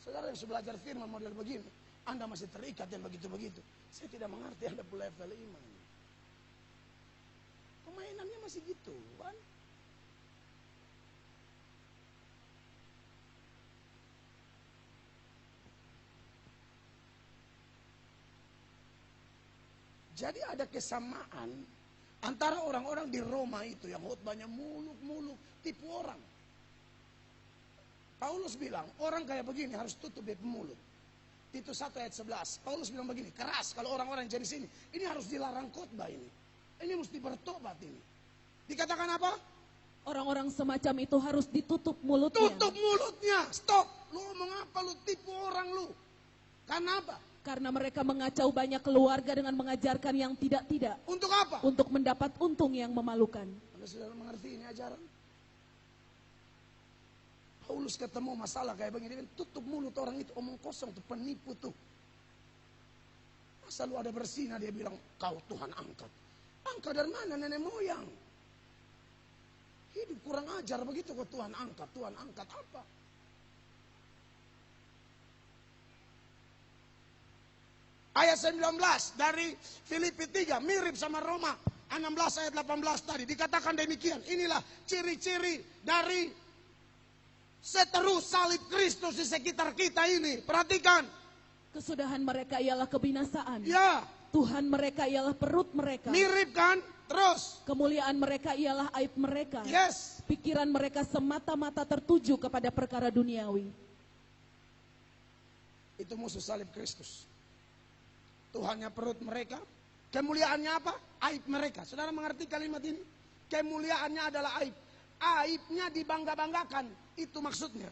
Saudara yang sudah belajar firman model begini, Anda masih terikat yang begitu-begitu. Saya tidak mengerti Anda level iman. Pemainannya masih gitu, kan? Jadi ada kesamaan antara orang-orang di Roma itu yang khotbahnya muluk-muluk, tipu orang. Paulus bilang, orang kayak begini harus tutup dia mulut. Titus 1 ayat 11. Paulus bilang begini, keras kalau orang-orang jenis ini. Ini harus dilarang khotbah ini. Ini mesti bertobat ini. Dikatakan apa? Orang-orang semacam itu harus ditutup mulutnya. Tutup mulutnya, stop. Lu ngomong apa, lu tipu orang lu. Karena apa? Karena mereka mengacau banyak keluarga dengan mengajarkan yang tidak-tidak. Untuk apa? Untuk mendapat untung yang memalukan. Anda sudah mengerti ini ajaran? Paulus ketemu masalah kayak begini, tutup mulut orang itu, omong kosong tuh, penipu tuh. Masa lu ada bersinah dia bilang, kau Tuhan angkat. Angkat dari mana nenek moyang? Hidup kurang ajar begitu kok Tuhan angkat apa? Ayat 19 dari Filipi 3 mirip sama Roma 16 ayat 18 tadi. Dikatakan demikian. Inilah ciri-ciri dari seteru salib Kristus di sekitar kita ini. Perhatikan. Kesudahan mereka ialah kebinasaan. Ya. Tuhan mereka ialah perut mereka. Mirip kan? Terus. Kemuliaan mereka ialah aib mereka. Yes. Pikiran mereka semata-mata tertuju kepada perkara duniawi. Itu musuh salib Kristus. Tuhannya perut mereka. Kemuliaannya apa? Aib mereka. Saudara mengerti kalimat ini? Kemuliaannya adalah aib. Aibnya dibangga-banggakan. Itu maksudnya.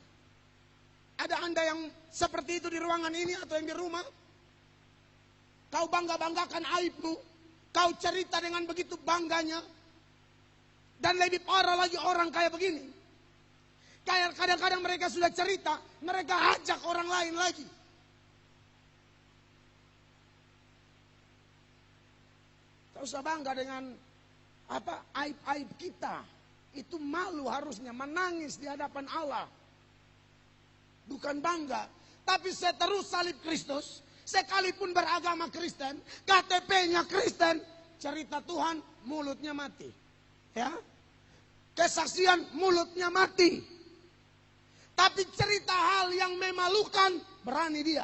Ada Anda yang seperti itu di ruangan ini atau yang di rumah? Kau bangga-banggakan aibmu. Kau cerita dengan begitu bangganya. Dan lebih parah lagi orang kayak begini. Kayak kadang-kadang mereka sudah cerita. Mereka ajak orang lain lagi. Kau usah bangga dengan apa aib-aib kita. Itu malu harusnya, menangis di hadapan Allah. Bukan bangga. Tapi seterus salib Kristus, sekalipun beragama Kristen, KTP-nya Kristen, cerita Tuhan mulutnya mati. Ya. Kesaksian mulutnya mati. Tapi cerita hal yang memalukan, berani dia.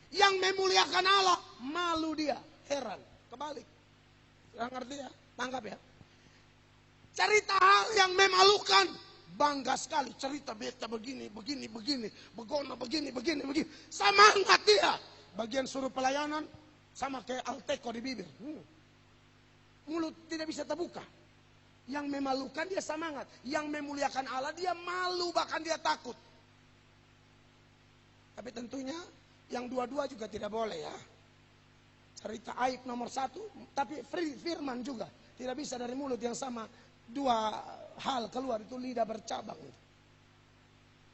Yang memuliakan Allah, malu dia. Heran, kebalik. Sudah ngerti ya? Tangkap ya. Cerita hal yang memalukan. Bangga sekali cerita beta begini, begona begini. Semangat dia. Bagian suruh pelayanan sama kayak Alteco di bibir. Mulut tidak bisa terbuka. Yang memalukan dia semangat. Yang memuliakan Allah dia malu, bahkan dia takut. Tapi tentunya yang dua-dua juga tidak boleh ya. Cerita aib nomor 1, tapi firman juga. Tidak bisa dari mulut yang sama. Dua hal keluar itu lidah bercabang.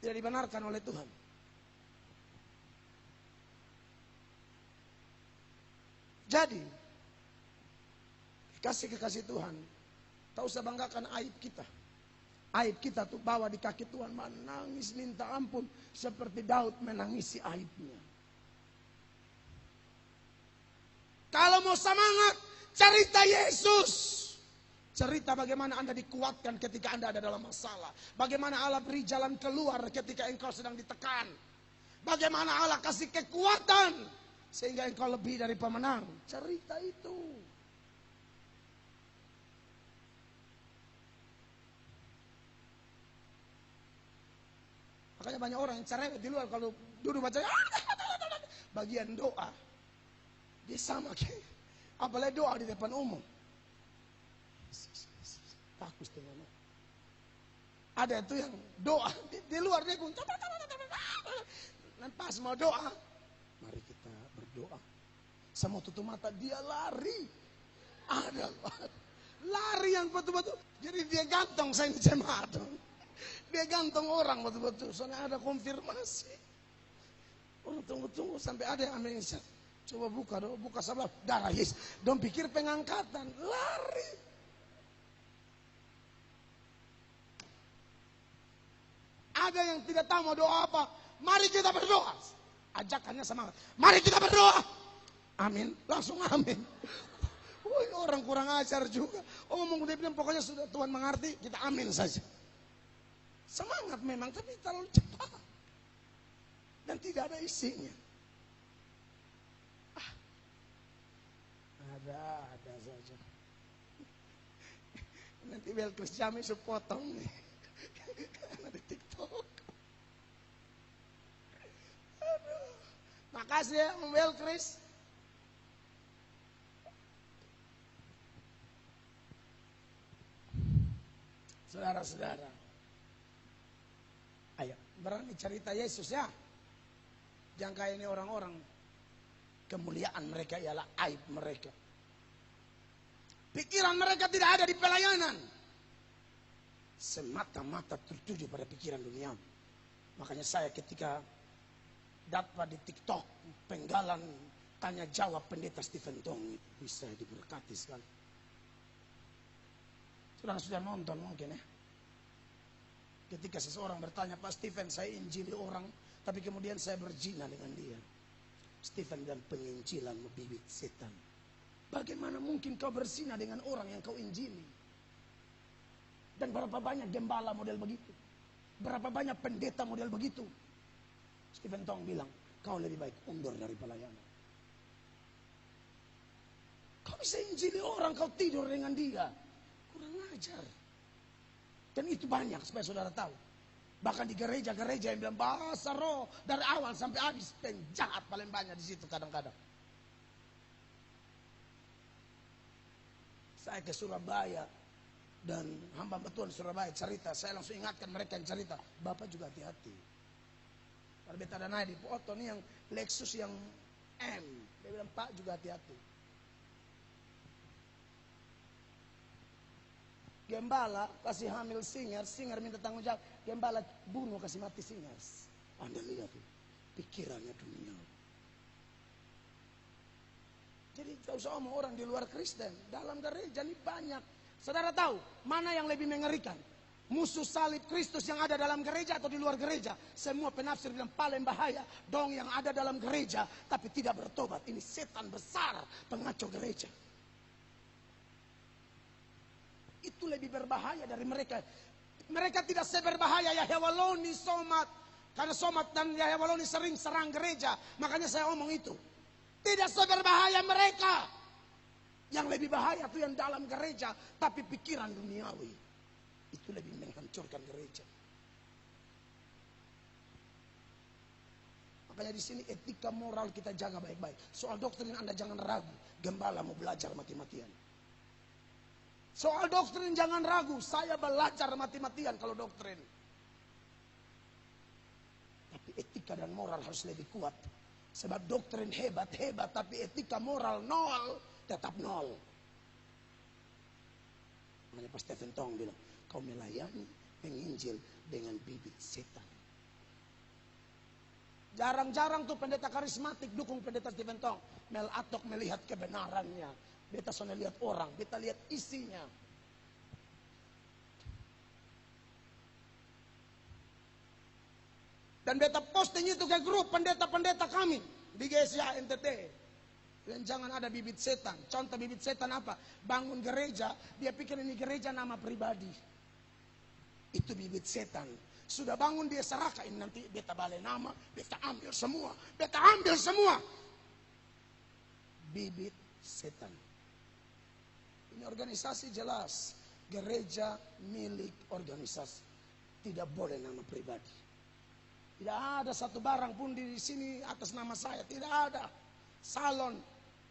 Tidak dibenarkan oleh Tuhan. Jadi, kekasih Tuhan, tak usah banggakan aib kita. Aib kita tuh bawa di kaki Tuhan, menangis minta ampun. Seperti Daud menangisi aibnya. Kalau mau semangat, cerita Yesus. Cerita bagaimana Anda dikuatkan ketika Anda ada dalam masalah. Bagaimana Allah beri jalan keluar ketika engkau sedang ditekan. Bagaimana Allah kasih kekuatan sehingga engkau lebih dari pemenang. Cerita itu. Makanya banyak orang yang cerewet di luar kalau duduk baca bagian doa. Dia sama kayak apalagi doa di depan umum. Takut dengan ada itu yang doa di luar dia pun dan pas mau doa, mari kita berdoa. Semua tutup mata, dia lari. Ada lari yang betul-betul. Jadi dia gantong saya di jemaat. Dia gantong orang betul-betul. Soalnya ada konfirmasi. Orang tunggu-tunggu sampai ada yang ambil isyarat. Coba buka sebelah darah Yesus. Dong pikir pengangkatan, lari. Ada yang tidak tahu mau doa apa. Mari kita berdoa. Ajakannya semangat. Mari kita berdoa. Amin. Langsung amin. Woi, orang kurang ajar juga. Omong dia bilang pokoknya sudah Tuhan mengerti. Kita amin saja. Semangat memang tapi terlalu cepat. Dan tidak ada isinya. Ada saja. Nanti Belkris Jami sepotong nih. Karena di TikTok. Aduh. Makasih ya Om Belkris. Saudara-saudara. Ayo, berani cerita Yesus ya. Jangan kayak ini orang-orang. Kemuliaan mereka ialah aib mereka. Pikiran mereka tidak ada di pelayanan. Semata-mata tertuju pada pikiran dunia. Makanya saya ketika dapat di TikTok penggalan tanya jawab pendeta Stephen Tong, bisa diberkati sekali. Sudah nonton mungkin ya. Ketika seseorang bertanya, Pak Stephen, saya injili orang, tapi kemudian saya berzina dengan dia. Stephen dan penginjilan bibit setan. Bagaimana mungkin kau berzina dengan orang yang kau injili? Dan berapa banyak gembala model begitu? Berapa banyak pendeta model begitu? Stephen Tong bilang, kau lebih baik undur dari pelayanan. Kau bisa injili orang, kau tidur dengan dia. Kurang ajar. Dan itu banyak supaya saudara tahu. Bahkan di gereja-gereja yang bilang bahasa roh dari awal sampai habis, penjahat paling banyak di situ kadang-kadang. Saya ke Surabaya dan hamba Tuhan Surabaya cerita, saya langsung ingatkan mereka yang cerita, Bapak juga hati-hati. Kalau beta ada naik di foto nih yang Lexus yang M, dia bilang Pak juga hati-hati. Gembala kasih hamil singer minta tanggung jawab. Gembala bunuh kasih mati singer. Anda lihat tuh, pikirannya dunia. Jadi tak usah omong orang di luar Kristen, dalam gereja ini banyak. Saudara tahu mana yang lebih mengerikan? Musuh salib Kristus yang ada dalam gereja atau di luar gereja? Semua penafsir bilang paling bahaya dong yang ada dalam gereja tapi tidak bertobat. Ini setan besar pengacau gereja. Itu lebih berbahaya dari mereka. Mereka tidak seberbahaya Yahya Waloni, Somat. Karena Somat dan Yahya Waloni sering serang gereja. Makanya saya omong itu. Tidak seberbahaya mereka. Yang lebih bahaya itu yang dalam gereja, tapi pikiran duniawi. Itu lebih menghancurkan gereja. Makanya di sini etika moral kita jaga baik-baik. Soal doktrin Anda jangan ragu. Gembala mau belajar mati-matian. Soal doktrin jangan ragu. Saya belajar mati-matian kalau doktrin. Tapi etika dan moral harus lebih kuat. Sebab doktrin hebat-hebat, tapi etika moral nol. Tetap nol. Makanya Pak Stephen Tong bilang, kau melayani penginjil dengan bibit setan. Jarang-jarang tuh pendeta karismatik dukung pendeta Stephen Tong. Mel Atok melihat kebenarannya. Beta sana lihat orang, beta lihat isinya. Dan beta posting itu ke grup pendeta-pendeta kami di GSA NTT. Dan jangan ada bibit setan. Contoh bibit setan apa? Bangun gereja, dia pikir ini gereja nama pribadi. Itu bibit setan. Sudah bangun dia serahkan, ini nanti beta balik nama, beta ambil semua. Beta ambil semua. Bibit setan. Ini organisasi jelas. Gereja milik organisasi. Tidak boleh nama pribadi. Tidak ada satu barang pun di sini atas nama saya. Tidak ada. Salon.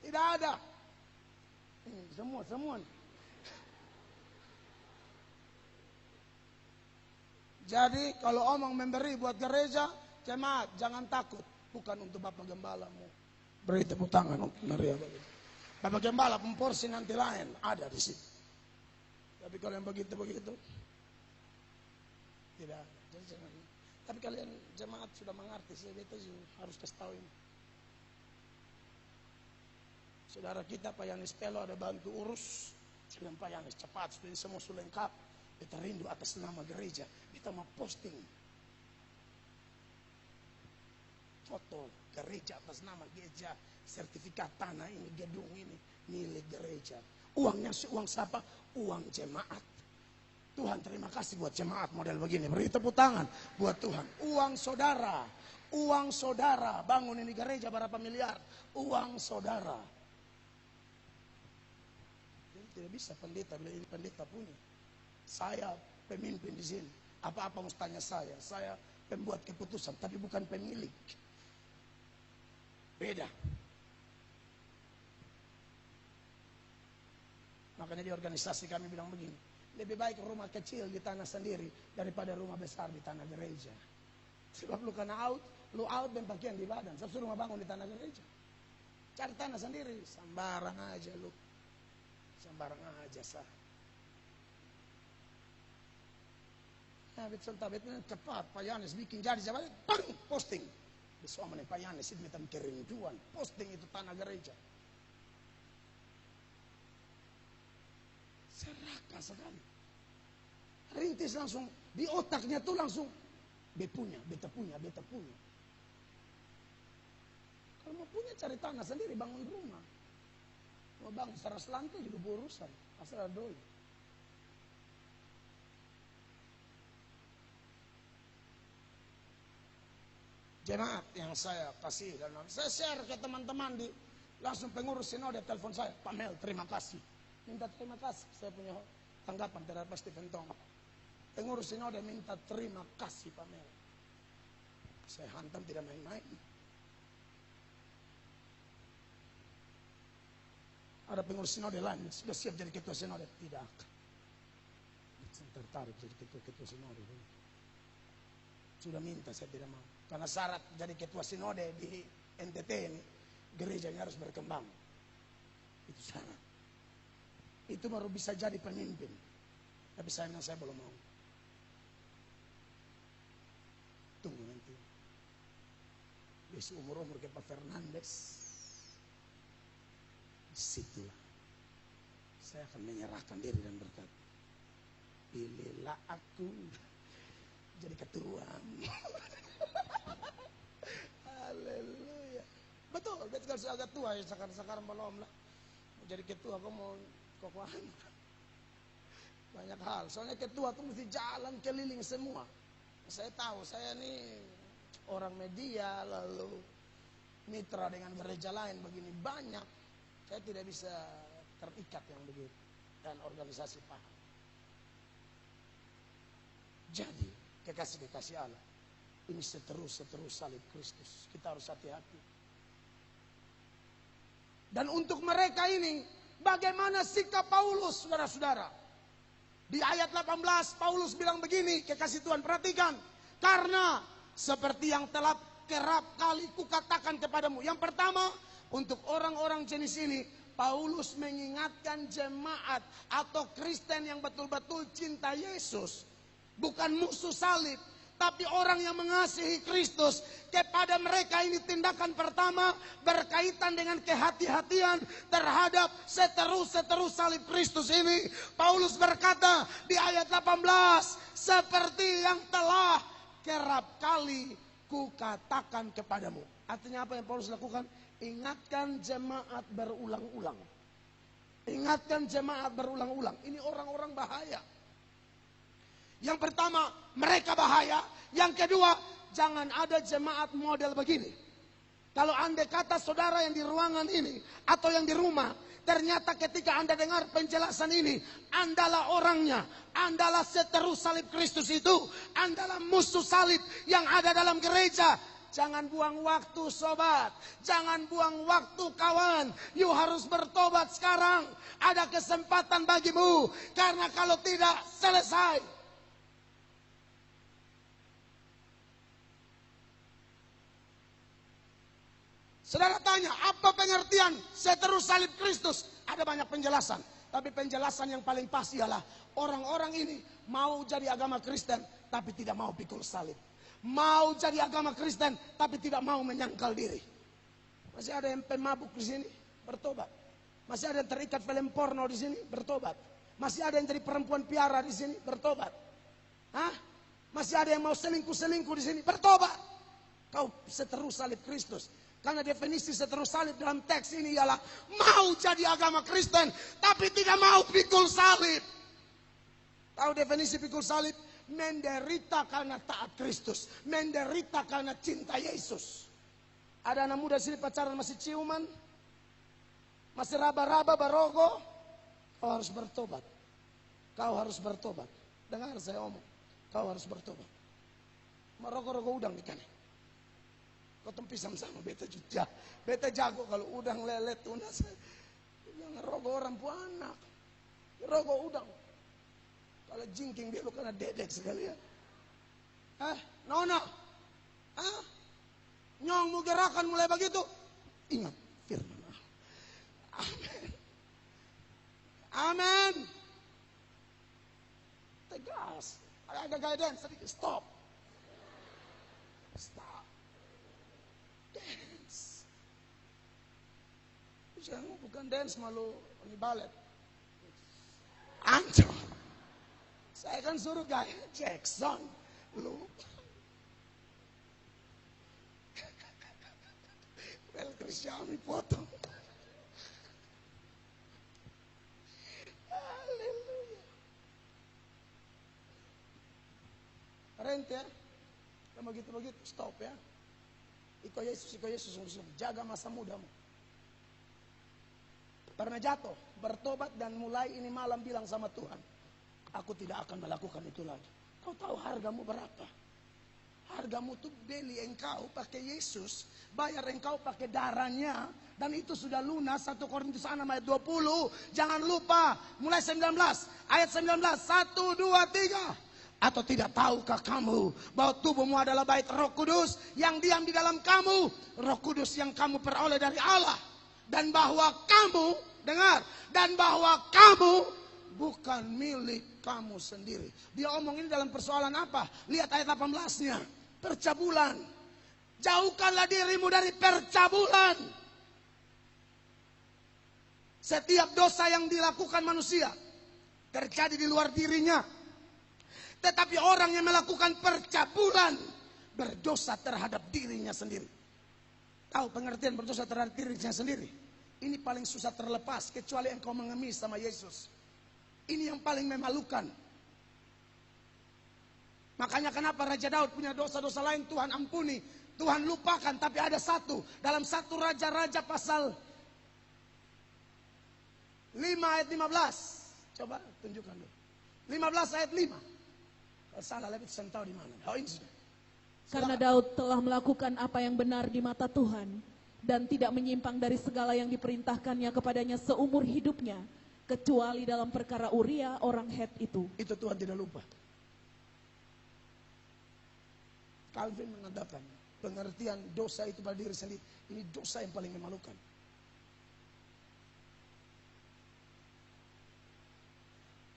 Tidak ada. Semua. Jadi kalau omong memberi buat gereja, jemaat jangan takut. Bukan untuk Bapak Gembalamu. Beri tepuk tangan untuk Maria. Bapak Gembala porsi nanti lain. Ada di sini. Tapi kalau yang begitu-begitu. Tidak ada. Jadi jangan. Tapi kalian jemaat sudah mengerti. Saya harus kasih tahu ini. Saudara kita Pak Yanis Pelo ada bantu urus. Sebelum Pak Yanis cepat, supaya semua sudah lengkap. Kita rindu atas nama gereja. Kita mau posting foto gereja atas nama gereja. Sertifikat tanah ini, gedung ini milik gereja. Uangnya uang siapa? Uang jemaat. Tuhan terima kasih buat jemaat model begini. Beri tepuk tangan buat Tuhan. Uang saudara. Uang saudara. Bangun ini gereja berapa miliar. Uang saudara. Tidak bisa pendeta, bila ini pendeta punya. Saya pemimpin di sini. Apa-apa mesti tanya saya. Saya pembuat keputusan, tapi bukan pemilik. Beda. Makanya di organisasi kami bilang begini. Lebih baik rumah kecil di tanah sendiri daripada rumah besar di tanah gereja. Sebab lu kena lu out dan pakaian di badan. Sebab rumah bangun di tanah gereja. Cari tanah sendiri, sembarang aja lu. Sembarang aja sah. Nah, betul cepat Pak Yanis bikin jadi jabatan, bang, posting. Besok mana Pak Yanis itu minta kerinduan, posting itu tanah gereja. Serakah sekali. Rintis langsung di otaknya tuh langsung beta punya. Kalau mau punya cari tanah sendiri, bangun rumah. Mau bangun secara selantai juga berurusan. Asal ada doi. Jemaat yang saya kasih dan saya share ke teman-teman di langsung pengurus sinode telepon saya, Pak Mel terima kasih. Minta terima kasih. Saya punya tanggapan terhadap Pak Stephen Tong. Pengurus sinode minta terima kasih Pak Mel. Saya hantam tidak main-main. Ada pengurus sinode lain sudah siap jadi ketua sinode, tidak. Saya tertarik jadi ketua sinode. Sudah minta, saya tidak mau. Karena syarat jadi ketua sinode di NTT ini, gerejanya harus berkembang. Itu syarat. Itu baru bisa jadi pemimpin. Tapi saya belum mau. Tunggu nanti. Besok umur-umur ke Pak Fernandes. Disitulah saya akan menyerahkan diri dan berkata, pilihlah aku jadi ketua. Haleluya. Betul kalau saya agak tua ya sekarang belum lah. Mau jadi ketua aku mau kokohan. Banyak hal. Soalnya ketua tuh mesti jalan keliling semua. Saya tahu saya nih orang media lalu mitra dengan gereja lain begini banyak. Saya tidak bisa terikat yang begitu. Dan organisasi paham. Jadi, kekasih-kekasih Allah, ini seterus salib Kristus. Kita harus hati-hati. Dan untuk mereka ini, bagaimana sikap Paulus, saudara-saudara? Di ayat 18, Paulus bilang begini, kekasih Tuhan, perhatikan. Karena seperti yang telah kerap kali kukatakan kepadamu. Yang pertama, untuk orang-orang jenis ini, Paulus mengingatkan jemaat atau Kristen yang betul-betul cinta Yesus. Bukan musuh salib, tapi orang yang mengasihi Kristus. Kepada mereka ini tindakan pertama berkaitan dengan kehati-hatian terhadap seterus salib Kristus ini. Paulus berkata di ayat 18, seperti yang telah kerap kali kukatakan kepadamu. Artinya apa yang Paulus lakukan? Ingatkan jemaat berulang-ulang. Ingatkan jemaat berulang-ulang. Ini orang-orang bahaya. Yang pertama, mereka bahaya. Yang kedua, jangan ada jemaat model begini. Kalau andai kata saudara yang di ruangan ini atau yang di rumah, ternyata ketika Anda dengar penjelasan ini, Andalah orangnya, Andalah seterus salib Kristus itu, Andalah musuh salib yang ada dalam gereja. Jangan buang waktu sobat, jangan buang waktu kawan. You harus bertobat sekarang. Ada kesempatan bagimu, karena kalau tidak selesai. Saudara tanya, apa pengertian seterus salib Kristus? Ada banyak penjelasan. Tapi penjelasan yang paling pasti ialah orang-orang ini mau jadi agama Kristen, tapi tidak mau pikul salib. Mau jadi agama Kristen, tapi tidak mau menyangkal diri. Masih ada yang pemabuk di sini, bertobat. Masih ada yang terikat film porno di sini, bertobat. Masih ada yang jadi perempuan piara di sini, bertobat. Hah? Masih ada yang mau selingkuh-selingkuh di sini, bertobat. Kau seterus salib Kristus. Karena definisi seterus salib dalam teks ini ialah mau jadi agama Kristen, tapi tidak mau pikul salib. Tahu definisi pikul salib? Menderita karena taat Kristus, menderita karena cinta Yesus. Ada anak muda sini pacaran masih ciuman, masih raba-raba barogo. Kau harus bertobat. Kau harus bertobat. Dengar saya omong, kau harus bertobat. Marogo-rogo udang ikan. Kau tempisam sama beta juga. Beta jago kalau udang lelet tunas. Jangan rogo orang pu anak. Rogo udang. Kalau jingking dia lu kena dedek sekalian. Nona. Nyongmu gerakan mulai begitu. Ingat firman Allah. Amin. Amin. Tegas. Ada guidance sedikit. Stop. Stop. Dance. Jangan bukan dance malu ini balet. Anco. Saya kan suruh gaya Jackson. Lu. Well, Cristiano potong. Haleluya. Rent ya. Kalau begitu-begitu stop ya. Iko Yesus, jaga masa mudamu. Pernah jatuh, bertobat dan mulai ini malam bilang sama Tuhan, aku tidak akan melakukan itu lagi. Kau tahu hargamu berapa? Hargamu tuh beli engkau pakai Yesus, bayar engkau pakai darahnya, dan itu sudah lunas. 1 Korintus 6 ayat 20. Jangan lupa, mulai 19, ayat 19, 1, 2, 3. Atau tidak tahukah kamu bahwa tubuhmu adalah bait Roh Kudus yang diam di dalam kamu, Roh Kudus yang kamu peroleh dari Allah, dan bahwa kamu, dengar, dan bahwa kamu bukan milik kamu sendiri. Dia omong ini dalam persoalan apa? Lihat ayat 18-nya. Percabulan. Jauhkanlah dirimu dari percabulan. Setiap dosa yang dilakukan manusia terjadi di luar dirinya. Tetapi orang yang melakukan percabulan berdosa terhadap dirinya sendiri. Tahu pengertian berdosa terhadap dirinya sendiri? Ini paling susah terlepas kecuali engkau mengemis sama Yesus. Ini yang paling memalukan. Makanya kenapa Raja Daud punya dosa-dosa lain Tuhan ampuni, Tuhan lupakan. Tapi ada satu, dalam 1 Raja-Raja pasal 5 ayat 15. Coba tunjukkan dulu. 15 ayat 5. Kalau salah lebih saya tahu di mana. Oh, ini sudah. Karena Daud telah melakukan apa yang benar di mata Tuhan dan tidak menyimpang dari segala yang diperintahkannya kepadanya seumur hidupnya, kecuali dalam perkara Uria orang Het itu. Itu Tuhan tidak lupa. Calvin mengatakan pengertian dosa itu pada diri sendiri, ini dosa yang paling memalukan.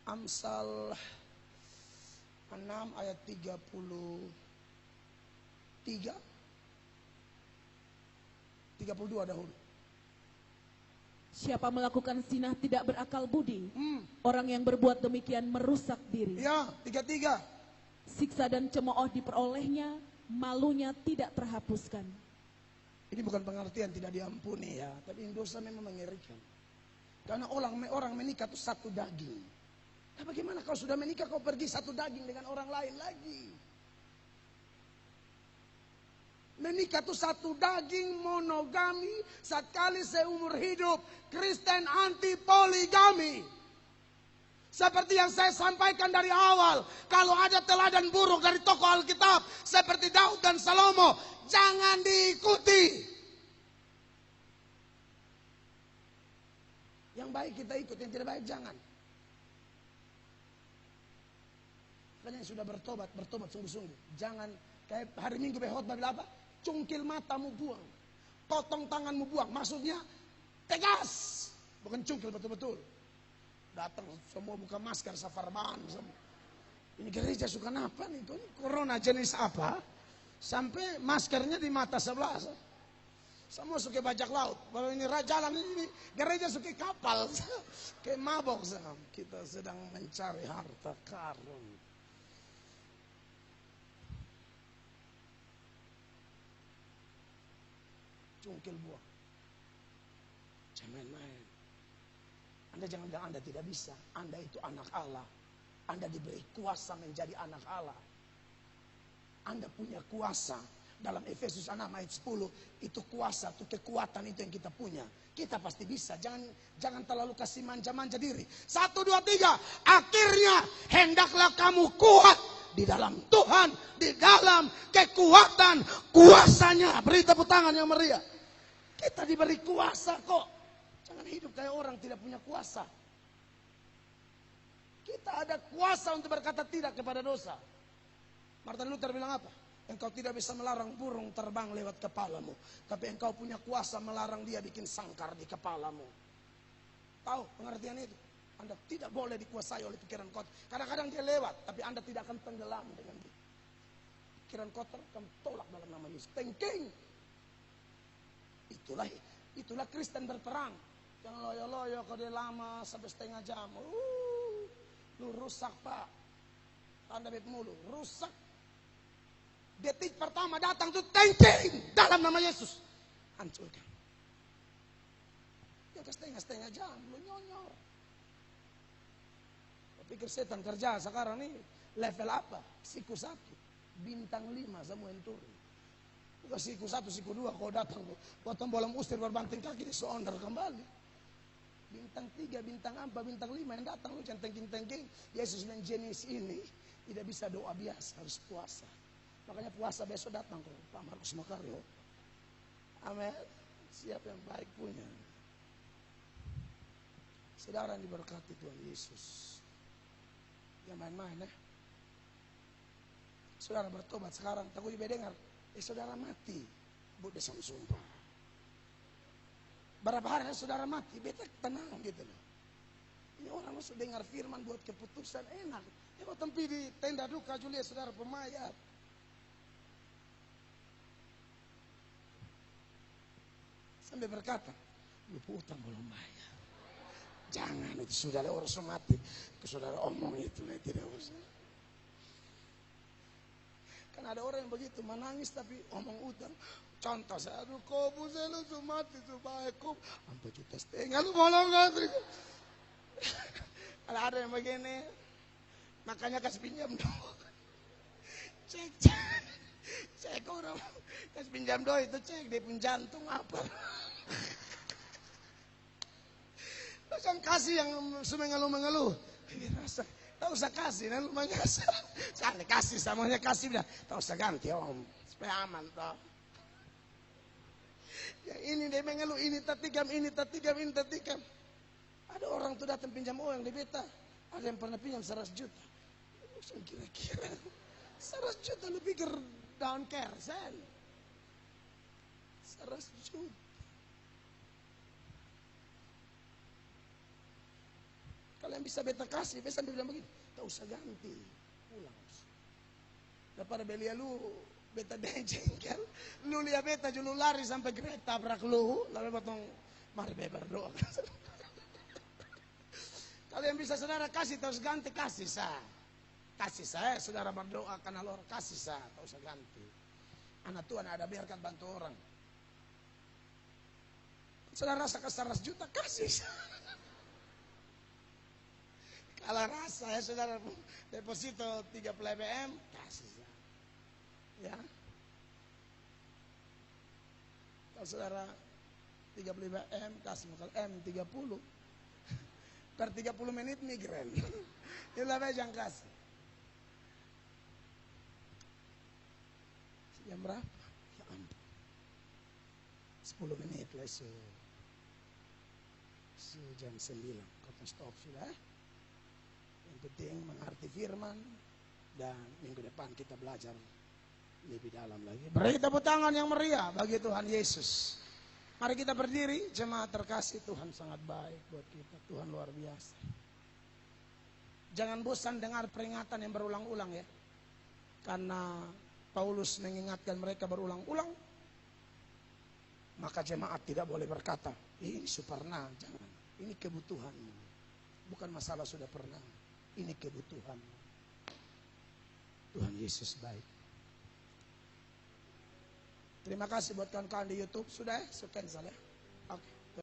Amsal 6 ayat 33 32 dahulu. Siapa melakukan zina tidak berakal budi. Orang yang berbuat demikian merusak diri. Ya, 33. Siksa dan cemooh diperolehnya, malunya tidak terhapuskan. Ini bukan pengertian tidak diampuni ya, tapi dosa memang mengerikan. Karena orang menikah itu satu daging. Nah, bagaimana kau sudah menikah kau pergi satu daging dengan orang lain lagi? Menikah itu satu daging, monogami, sekali seumur hidup. Kristen anti poligami. Seperti yang saya sampaikan dari awal, kalau ada teladan buruk dari tokoh Alkitab seperti Daud dan Salomo, jangan diikuti. Yang baik kita ikut, yang tidak baik jangan. Makanya yang sudah bertobat sungguh-sungguh. Jangan kayak hari Minggu khotbah bilang apa? Cungkil matamu buang, potong tanganmu buang. Maksudnya tegas, bukan cungkil betul-betul. Datang semua buka masker, safarman semua. Ini gereja suka apa nih? Ini corona jenis apa? Sampai maskernya di mata sebelah. Semua suka bajak laut. Kalau ini jalan ini gereja suka kapal. Kayak mabok sama. Kita sedang mencari harta karun. Cungkil buang. Jangan main-main. Anda jangan bilang Anda tidak bisa. Anda itu anak Allah. Anda diberi kuasa menjadi anak Allah. Anda punya kuasa. Dalam Efesus 6 ayat 10. Itu kuasa, itu kekuatan itu yang kita punya. Kita pasti bisa. Jangan terlalu kasih manja-manja diri. 1, 2, 3. Akhirnya hendaklah kamu kuat di dalam Tuhan. Di dalam kekuatan kuasanya. Beri tepuk tangan yang meriah. Kita diberi kuasa kok. Jangan hidup kayak orang tidak punya kuasa. Kita ada kuasa untuk berkata tidak kepada dosa. Martin Luther bilang apa? Engkau tidak bisa melarang burung terbang lewat kepalamu. Tapi engkau punya kuasa melarang dia bikin sangkar di kepalamu. Tahu pengertian itu? Anda tidak boleh dikuasai oleh pikiran kotor. Kadang-kadang dia lewat, tapi Anda tidak akan tenggelam dengan dia. Pikiran kotor kamu tolak dalam nama Yesus. Thinking. Itulah Kristen berperang. Jangan loyo-loyo kalau dia lama sampai setengah jam. Lu rusak pak. Tanda bet mulu, rusak. Detik pertama datang tuh thinking dalam nama Yesus. Hancurkan. Yang setengah jam, lu nyonyor. Pikir setan kerja sekarang nih level apa? Siku 1, bintang 5 semua yang turun. Bukan siku 1, siku 2 kau datang, potong bolam ustir berbanting kaki di seondar kembali. Bintang 3, bintang 4, bintang 5 yang datang lu jangan tengking-tengking. Yesus dan jenis ini tidak bisa doa biasa, harus puasa. Makanya puasa besok datang kok Pak Markus Makario. Amin. Siapa yang baik punya. Saudara yang diberkati Tuhan Yesus. Jangan main-main ya. Saudara bertobat sekarang, takut juga dengar. Saudara mati, Buddha sumpah. Berapa hari saudara mati, beta tenang gitu loh. Ini orang masuk dengar firman buat keputusan enak. Kau tempi di tenda duka Julia saudara pemayat. Sampai berkata, lupa utang belum bayar. Jangan itu saudara orang mati, ke saudara omong itu tidak usah. Kan ada orang yang begitu menangis tapi omong utang. Contoh saya, aduh kobu saya lu mati supaya kub 4,5 juta lu bolong ngatri. Kalau ada yang begini, makanya kasih pinjam dong. Cek orang kasih pinjam dong itu cek dia pun jantung apa. Jangan kasih yang mengeluh-mengeluh. Tak usah kasih, dan lu mengasah. Jangan kasih, samanya kasih dah. Tak usah ganti om, supaya aman toh. Ya ini dia mengeluh, ini tatikam, ini tatikam, ini tatikam. Ada orang tuh datang pinjam uang di beta. Ada yang pernah pinjam 100 juta. Kira-kira 100 juta lu pikir down kersen. 100 juta. Kalian bisa beta kasih, beta sambil bilang begini, tak usah ganti, pulang. Daripada belia lu, beta jengkel, lu lihat beta lu lari sampai kereta tabrak lu, lalu potong, mari beta berdoa. Kalian bisa saudara kasih, tak usah ganti, kasih saya, saudara berdoa karena Lord, kasih saya, tak usah ganti. Anak Tuhan ada biarkan bantu orang. Saudara rasa ke 100 juta, kasih saya. Kalau rasa ya saudara deposito 30 BM, kasih saya. Ya. Kalau saudara 35 M, kasih. Kalau M 30. Per 30 menit migren. Itulah jangan kasih. Jam berapa? Ya ampun. 10 menit lah jam 9. Kota stop sudah. Yang penting mengerti firman. Dan minggu depan kita belajar lebih dalam lagi. Beri tepuk tangan yang meriah bagi Tuhan Yesus. Mari kita berdiri, jemaat terkasih, Tuhan sangat baik buat kita. Tuhan luar biasa. Jangan bosan dengar peringatan yang berulang-ulang ya. Karena Paulus mengingatkan mereka berulang-ulang. Maka jemaat tidak boleh berkata, ini suparna, jangan. Ini kebutuhan. Bukan masalah sudah pernah. Ini kebutuhan. Tuhan Yesus baik. Terima kasih buat kawan-kawan di YouTube. Sudah ya? So cancel ya.